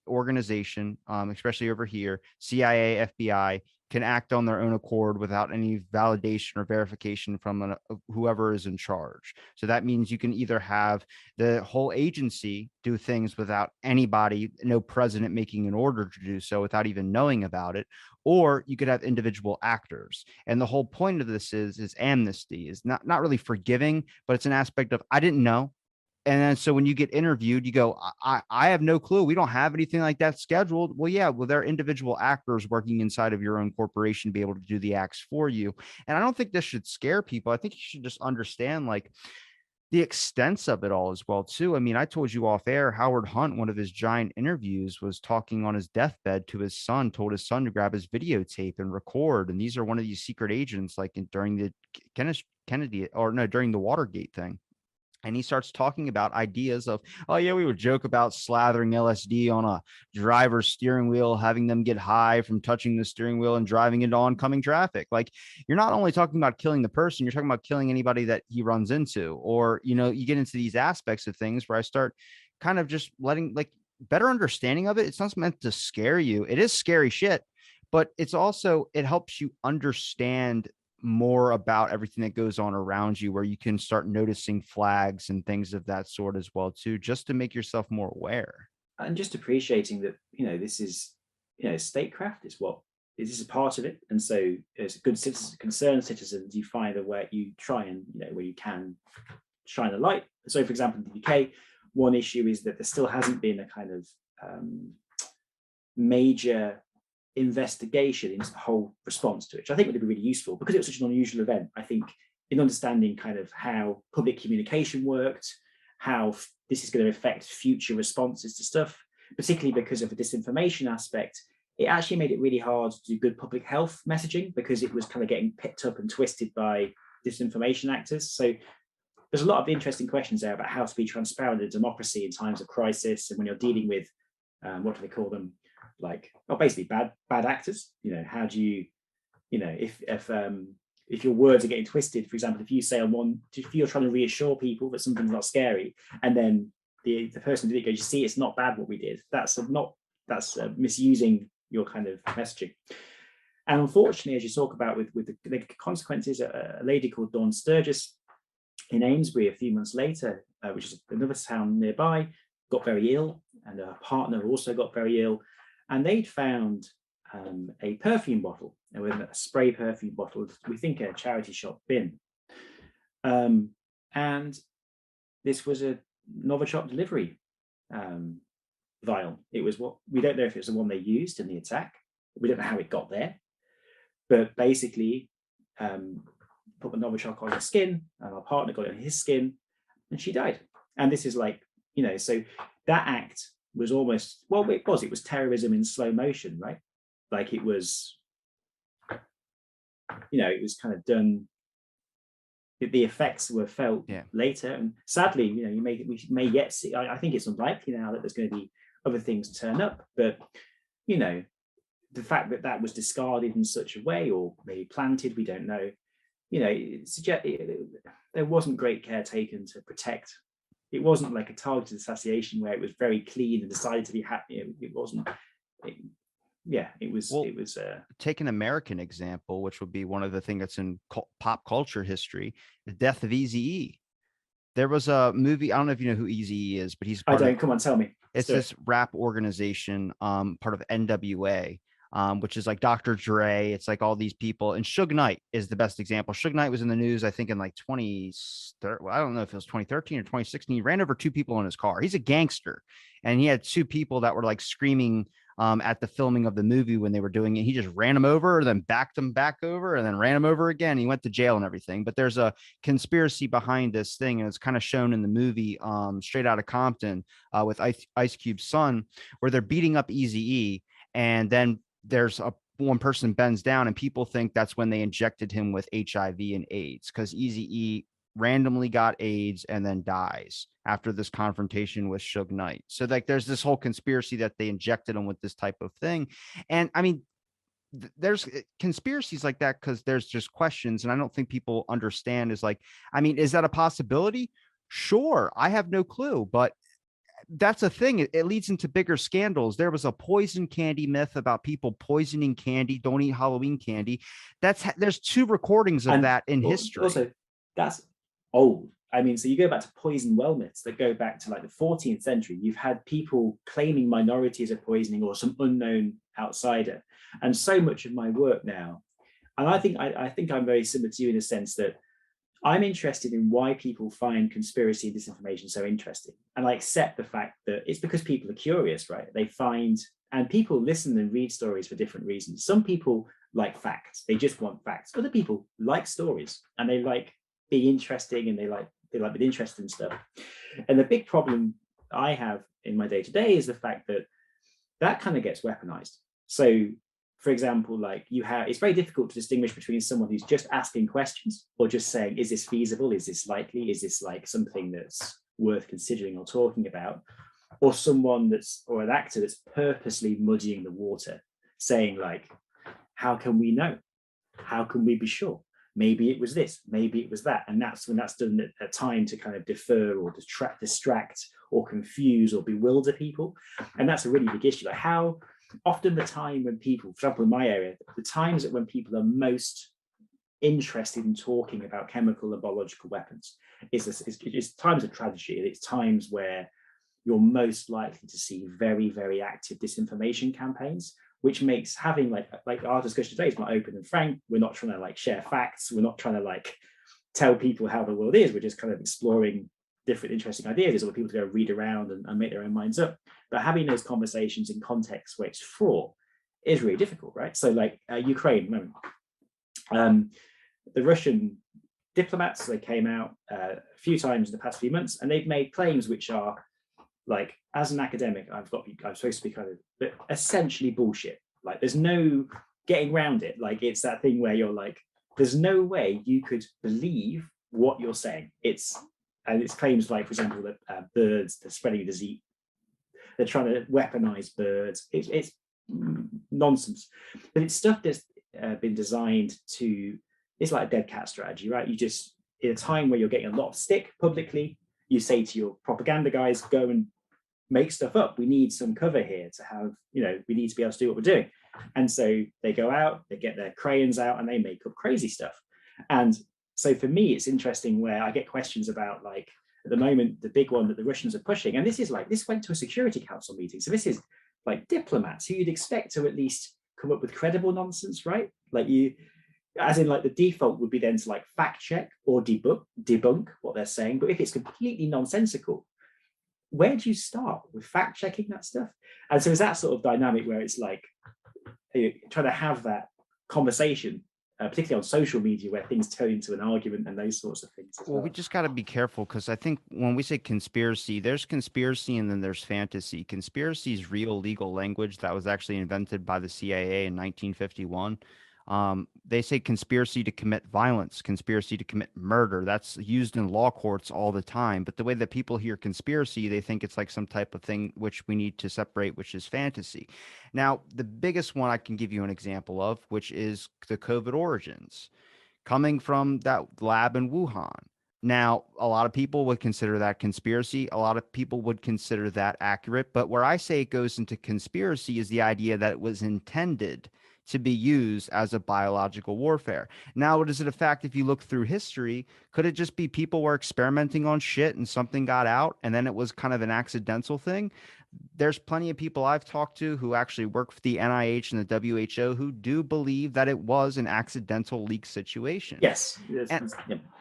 organization, especially over here, CIA, FBI, can act on their own accord without any validation or verification from whoever is in charge. So that means you can either have the whole agency do things without anybody, no president making an order to do so without even knowing about it, or you could have individual actors. And the whole point of this is amnesty, is not really forgiving, but it's an aspect of I didn't know. And then so when you get interviewed, you go, I have no clue. We don't have anything like that scheduled. Well, yeah, well, there are individual actors working inside of your own corporation to be able to do the acts for you. And I don't think this should scare people. I think you should just understand like the extents of it all as well, too. I mean, I told you off air, Howard Hunt, one of his giant interviews, was talking on his deathbed to his son, told his son to grab his videotape and record. And these are one of these secret agents, like during the Kennedy, or no, during the Watergate thing. And he starts talking about ideas of, oh yeah, we would joke about slathering LSD on a driver's steering wheel, having them get high from touching the steering wheel and driving into oncoming traffic. Like, you're not only talking about killing the person, you're talking about killing anybody that he runs into. Or, you get into these aspects of things where I start kind of just letting like better understanding of it. It's not meant to scare you. It is scary shit, but it's also, it helps you understand more about everything that goes on around you, where you can start noticing flags and things of that sort as well too, just to make yourself more aware. And just appreciating that, this is, statecraft is what this is a part of it. And so as good citizens, concerned citizens, you find a way, you try and, where you can shine a light. So for example, in the UK, one issue is that there still hasn't been a kind of major investigation into the whole response to it, which I think would be really useful because it was such an unusual event. I think in understanding kind of how public communication worked, how this is going to affect future responses to stuff, particularly because of the disinformation aspect, it actually made it really hard to do good public health messaging because it was kind of getting picked up and twisted by disinformation actors. So there's a lot of interesting questions there about how to be transparent in democracy in times of crisis, and when you're dealing with what do they call them, like, well, basically bad actors. How do you, if your words are getting twisted, for example, if you say if you're trying to reassure people that something's not scary, and then the person did it goes, you see, it's not bad what we did. That's misusing your kind of messaging. And unfortunately, as you talk about with the consequences, a lady called Dawn Sturgis in Amesbury a few months later, which is another town nearby, got very ill, and her partner also got very ill. And they'd found a perfume bottle, with a spray perfume bottle, we think a charity shop bin. And this was a Novichok delivery vial. It was we don't know if it was the one they used in the attack. We don't know how it got there. But basically, put the Novichok on her skin, and our partner got it on his skin, and she died. And this is like, so that act was almost, it was terrorism in slow motion, right? Like it was, it was kind of done. The effects were felt later, and sadly, we may yet see. I think it's unlikely now that there's going to be other things turn up, but the fact that was discarded in such a way, or maybe planted, we don't know. There wasn't great care taken to protect. It wasn't like a targeted assassination where it was very clean and decided to be happy. It wasn't. It was. Take an American example, which would be one of the things that's in pop culture history: the death of Eazy-E. There was a movie. I don't know if you know who Eazy-E is, but he's. I don't. Come on, tell me. It's this rap organization, part of NWA. which is like Dr. Dre. It's like all these people. And Suge Knight is the best example. Suge Knight was in the news, I think, in like well, I don't know if it was 2013 or 2016. He ran over two people in his car. He's a gangster. And he had two people that were like screaming at the filming of the movie when they were doing it. He just ran them over, then backed them back over, and then ran them over again. He went to jail and everything. But there's a conspiracy behind this thing, and it's kind of shown in the movie Straight Outta Compton with Ice Cube's son, where they're beating up Eazy-E, and then there's a one person bends down, and people think that's when they injected him with HIV and AIDS, because Eazy-E randomly got AIDS and then dies after this confrontation with Suge Knight. So like there's this whole conspiracy that they injected him with this type of thing. And I mean, there's conspiracies like that because there's just questions, and I don't think people understand is like, I mean, is that a possibility? Sure, I have no clue, but that's a thing. It leads into bigger scandals. There was a poison candy myth about people poisoning candy. Don't eat Halloween candy. There's two recordings of And that in history. also, that's old. I mean, so you go back to poison well myths that go back to like the 14th century. You've had people claiming minorities are poisoning or some unknown outsider. And so much of my work now, and I think I'm very similar to you in a sense that I'm interested in why people find conspiracy and disinformation so interesting. And I accept the fact that it's because people are curious, right? They find, and people listen and read stories for different reasons. Some people like facts, they just want facts. Other people like stories and they like being interesting, and they like being interested in stuff. And the big problem I have in my day to day is the fact that that kind of gets weaponized. So for example, like it's very difficult to distinguish between someone who's just asking questions or just saying, is this feasible? Is this likely? Is this like something that's worth considering or talking about? Or someone or an actor that's purposely muddying the water, saying like, how can we know? How can we be sure? Maybe it was this, maybe it was that. And that's when that's done at a time to kind of defer or distract or confuse or bewilder people. And that's a really big issue. Like how often the time when people, for example, in my area, the times when people are most interested in talking about chemical and biological weapons is times of tragedy. It's times where you're most likely to see very, very active disinformation campaigns, which makes having like our discussion today is not open and frank. We're not trying to like share facts. We're not trying to like tell people how the world is. We're just kind of exploring different interesting ideas for people to go read around and make their own minds up. But having those conversations in context where it's fraught is really difficult, right? So like Ukraine, the Russian diplomats, they came out a few times in the past few months, and they've made claims which are like, as an academic, I'm supposed to be kind of essentially bullshit. Like there's no getting around it. Like it's that thing where you're like, there's no way you could believe what you're saying. It's claims like, for example, that birds, they're spreading disease. They're trying to weaponize birds. It's nonsense. But it's stuff that's been designed to, it's like a dead cat strategy, right? You just, in a time where you're getting a lot of stick publicly, you say to your propaganda guys, go and make stuff up. We need some cover here to have, we need to be able to do what we're doing. And so they go out, they get their crayons out, and they make up crazy stuff. And so for me, it's interesting where I get questions about, like, at the moment, the big one that the Russians are pushing, and this went to a Security Council meeting. So this is like diplomats who you'd expect to at least come up with credible nonsense, right? Like as in like the default would be then to like fact check or debunk what they're saying. But if it's completely nonsensical, where do you start with fact checking that stuff? And so it's that sort of dynamic where it's like trying to have that conversation, particularly on social media, where things turn into an argument and those sorts of things. Well, we just got to be careful, because I think when we say conspiracy, there's conspiracy and then there's fantasy. Conspiracy is real legal language that was actually invented by the CIA in 1951. They say conspiracy to commit violence, conspiracy to commit murder. That's used in law courts all the time. But the way that people hear conspiracy, they think it's like some type of thing which we need to separate, which is fantasy. Now, the biggest one I can give you an example of, which is the COVID origins coming from that lab in Wuhan. Now, a lot of people would consider that conspiracy. A lot of people would consider that accurate. But where I say it goes into conspiracy is the idea that it was intended to be used as a biological warfare. Now, is it a fact, if you look through history, could it just be people were experimenting on shit and something got out and then it was kind of an accidental thing? There's plenty of people I've talked to who actually work for the NIH and the WHO who do believe that it was an accidental leak situation. Yes. And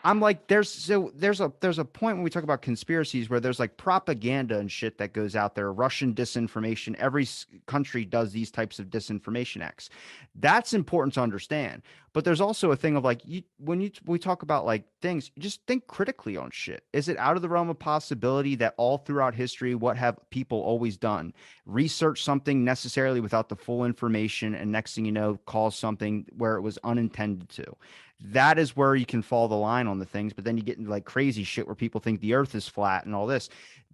I'm like, there's a point when we talk about conspiracies where there's like propaganda and shit that goes out there, Russian disinformation. Every country does these types of disinformation acts. That's important to understand. But there's also a thing of like, we talk about like things, just think critically on shit. Is it out of the realm of possibility that all throughout history, what have people always done? Research something necessarily without the full information, and next thing you know, cause something where it was unintended to. That is where you can fall the line on the things, but then you get into like crazy shit where people think the earth is flat and all this.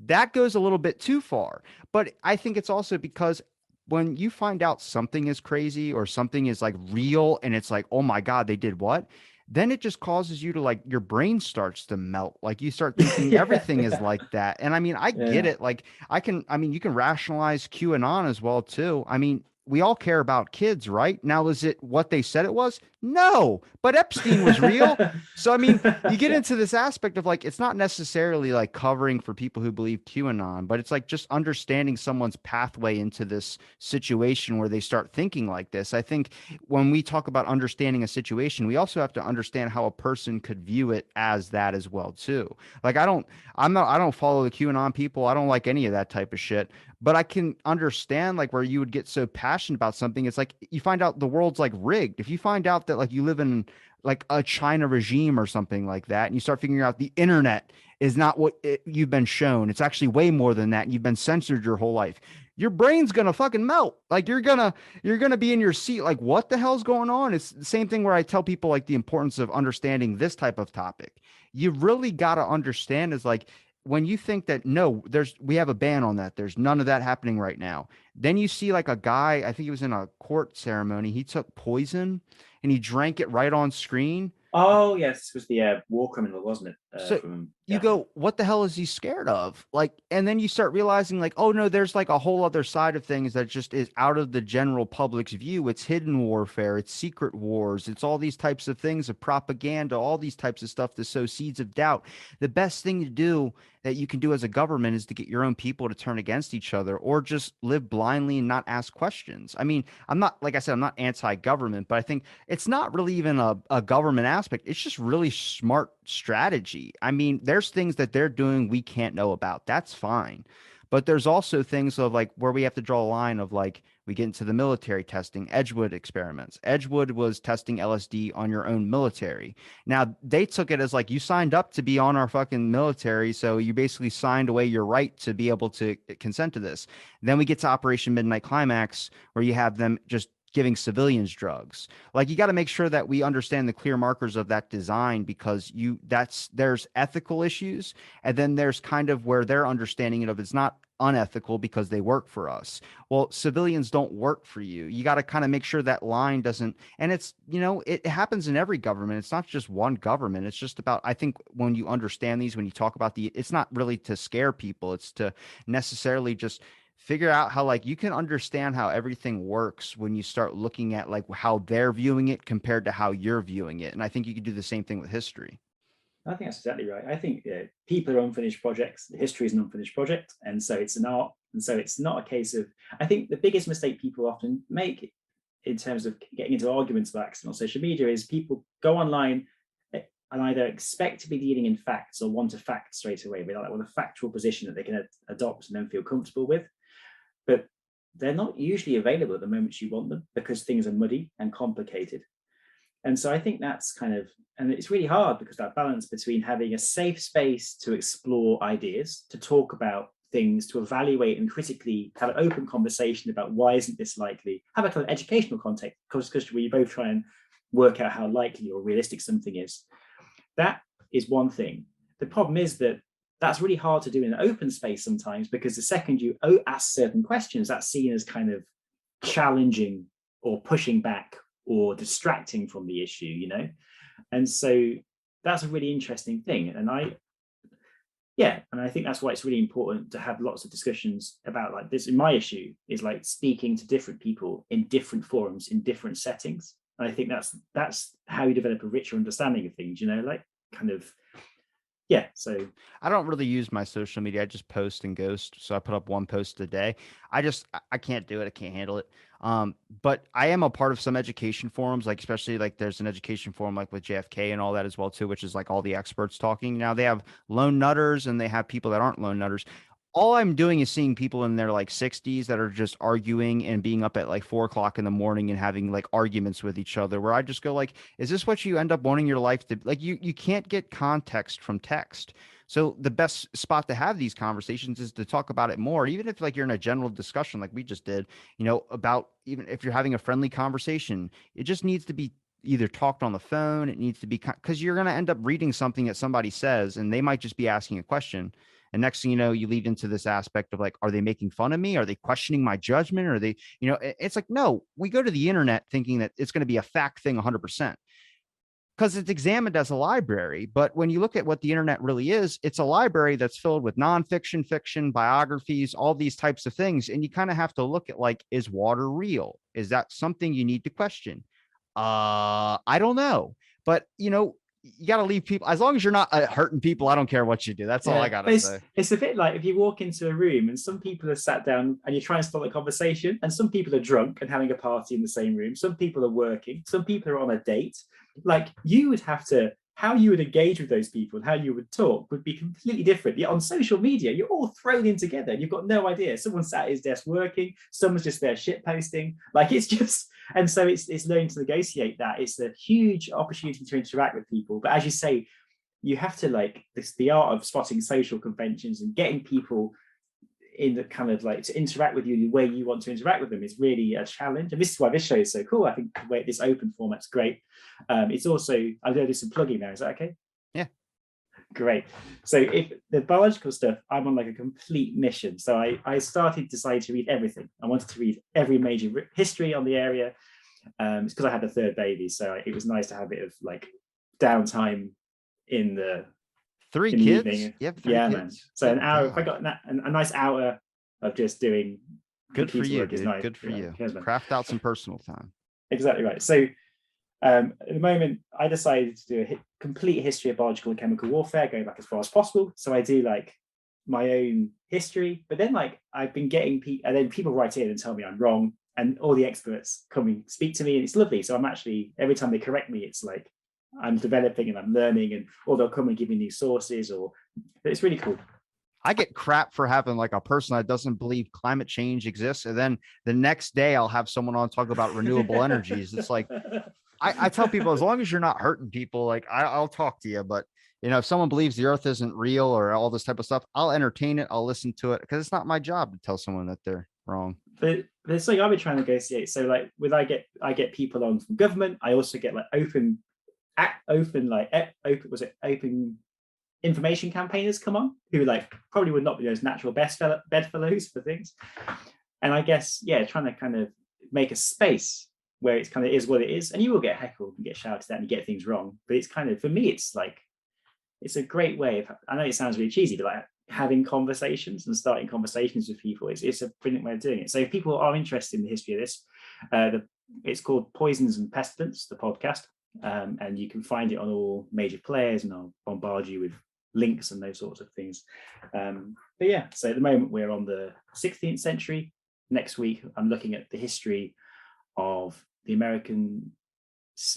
That goes a little bit too far. But I think it's also because when you find out something is crazy or something is like real and it's like, oh my God, they did what? Then it just causes you to like your brain starts to melt. Like you start thinking Yeah, everything is like that. And I mean, I get yeah. it. Like I mean, you can rationalize QAnon as well too. I mean, we all care about kids, right? Now, is it what they said it was? No, but Epstein was real. So, I mean, you get Yeah. into this aspect of like, it's not necessarily like covering for people who believe QAnon, but it's like just understanding someone's pathway into this situation where they start thinking like this. I think when we talk about understanding a situation, we also have to understand how a person could view it as that as well, too. Like, I don't follow the QAnon people. I don't like any of that type of shit, but I can understand like where you would get so passionate about something. It's like you find out the world's like rigged. If you find out that like you live in like a China regime or something like that, and you start figuring out the internet is not what you've been shown, it's actually way more than that, and you've been censored your whole life. Your brain's gonna fucking melt. Like you're gonna be in your seat. Like what the hell's going on? It's the same thing where I tell people like the importance of understanding this type of topic. You really gotta understand is like when you think that no, we have a ban on that. There's none of that happening right now. Then you see like a guy, I think he was in a court ceremony. He took poison and he drank it right on screen. Oh, yes, this was the war criminal, wasn't it? So From you yeah. go, what the hell is he scared of? Like, and then you start realizing, like, oh no, there's like a whole other side of things that just is out of the general public's view. It's hidden warfare, it's secret wars, it's all these types of things of propaganda, all these types of stuff to sow seeds of doubt. The best thing to do that you can do as a government is to get your own people to turn against each other or just live blindly and not ask questions. I mean, I'm not, like I said, I'm not anti-government, but I think it's not really even a government aspect. It's just really smart strategy. I mean, there's things that they're doing we can't know about. That's fine. But there's also things of like where we have to draw a line of like we get into the military testing, Edgewood experiments. Edgewood was testing LSD on your own military. Now, they took it as like you signed up to be on our fucking military, so you basically signed away your right to be able to consent to this. Then we get to Operation Midnight Climax, where you have them just giving civilians drugs. Like you got to make sure that we understand the clear markers of that design because there's ethical issues and then there's kind of where they're understanding it of it's not unethical because they work for us. Well, civilians don't work for you. You got to kind of make sure that line doesn't, and it's, it happens in every government. It's not just one government. It's just about, I think when you understand these, when you talk about it's not really to scare people. It's to necessarily just figure out how like you can understand how everything works when you start looking at like how they're viewing it compared to how you're viewing it. And I think you could do the same thing with history. I think that's exactly right. I think people are unfinished projects. History is an unfinished project, and so it's an art. And so it's not a case of. I think the biggest mistake people often make in terms of getting into arguments about accident on social media is people go online and either expect to be dealing in facts or want a fact straight away. They like want a factual position that they can adopt and then feel comfortable with. But they're not usually available at the moment you want them because things are muddy and complicated. And so I think that's kind of, and it's really hard because that balance between having a safe space to explore ideas, to talk about things, to evaluate and critically have an open conversation about why isn't this likely, have a kind of educational context, because we both try and work out how likely or realistic something is. That is one thing. The problem is that that's really hard to do in an open space sometimes because the second you ask certain questions, that's seen as kind of challenging or pushing back or distracting from the issue, And so that's a really interesting thing. And I think that's why it's really important to have lots of discussions about like this. In my issue is like speaking to different people in different forums, in different settings. And I think that's how you develop a richer understanding of things, like kind of yeah, so I don't really use my social media. I just post and ghost. So I put up one post a day. I can't do it. I can't handle it. But I am a part of some education forums, like especially like there's an education forum like with JFK and all that as well too, which is like all the experts talking. Now they have lone nutters and they have people that aren't lone nutters. All I'm doing is seeing people in their like 60s that are just arguing and being up at like 4 o'clock in the morning and having like arguments with each other. Where I just go like, is this what you end up wanting your life to like? You can't get context from text. So the best spot to have these conversations is to talk about it more, even if like you're in a general discussion like we just did, about even if you're having a friendly conversation, it just needs to be either talked on the phone. It needs to be because you're going to end up reading something that somebody says and they might just be asking a question. And next thing you know, you lead into this aspect of like, are they making fun of me? Are they questioning my judgment? Are they, it's like, no, we go to the internet thinking that it's going to be a fact thing 100% because it's examined as a library. But when you look at what the internet really is, it's a library that's filled with nonfiction, fiction, biographies, all these types of things. And you kind of have to look at like, is water real? Is that something you need to question? I don't know. But you got to leave people as long as you're not hurting people. I don't care what you do. That's all I yeah, got to but say. it's a bit like if you walk into a room and some people are sat down and you try and start a conversation, and some people are drunk and having a party in the same room, some people are working, some people are on a date. Like you would have to, how you would engage with those people and how you would talk would be completely different. Yet on social media, you're all thrown in together and you've got no idea. Someone's sat at his desk working, someone's just there shit posting. Like it's just, and so it's learning to negotiate that. It's a huge opportunity to interact with people. But as you say, you have to like this the art of spotting social conventions and getting people in the kind of like to interact with you the way you want to interact with them is really a challenge. And this is why this show is so cool. I think the way this open format's great. It's also, I'm going to do some plugging now. Is that okay? Yeah. Great. So if the biological stuff, I'm on like a complete mission. So I started deciding to read everything. I wanted to read every major history on the area. It's because I had a third baby. So it was nice to have a bit of like downtime in the Three in the kids? evening. You have three Yeah, man. kids? So an Good hour, if I God. got a nice hour of just doing Good for computer you, work is dude. nice. Good for Yeah, you. cheers, man. Craft out some personal time. Exactly right. So at the moment, I decided to do a complete history of biological and chemical warfare, going back as far as possible. So I do like my own history, but then like I've been getting people, and then people write in and tell me I'm wrong, and all the experts come and speak to me, and it's lovely. So I'm actually every time they correct me, it's like I'm developing and I'm learning, and or they'll come and give me new sources, or it's really cool. I get crap for having like a person that doesn't believe climate change exists. And then the next day I'll have someone on talk about renewable energies. It's like, I tell people, as long as you're not hurting people, like I'll talk to you. But if someone believes the earth isn't real or all this type of stuff, I'll entertain it. I'll listen to it because it's not my job to tell someone that they're wrong. But there's something I've been trying to negotiate. So like with I get people on from government. I also get like open was it open information campaigners come on who like probably would not be those natural bedfellows for things. And I guess yeah, trying to kind of make a space where it's kind of is what it is, and you will get heckled and get shouted at and you get things wrong. But it's kind of for me, it's like it's a great way of. I know it sounds really cheesy, but like having conversations and starting conversations with people it's a brilliant way of doing it. So if people are interested in the history of this, it's called Poisons and Pestilence, the podcast, and you can find it on all major players, and I'll bombard you with links and those sorts of things. But yeah, so at the moment we're on the 16th century. Next week I'm looking at the history of the American.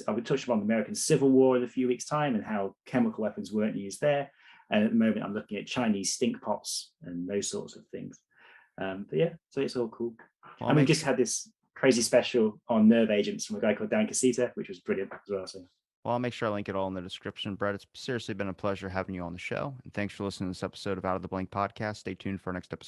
I would touch upon the American Civil War in a few weeks' time and how chemical weapons weren't used there. And at the moment, I'm looking at Chinese stink pots and those sorts of things. But yeah, so it's all cool. Well, And we just had this crazy special on nerve agents from a guy called Dan Casita, which was brilliant as well. So I'll make sure I link it all in the description. Brett, it's seriously been a pleasure having you on the show. And thanks for listening to this episode of Out of the Blank podcast. Stay tuned for our next episode.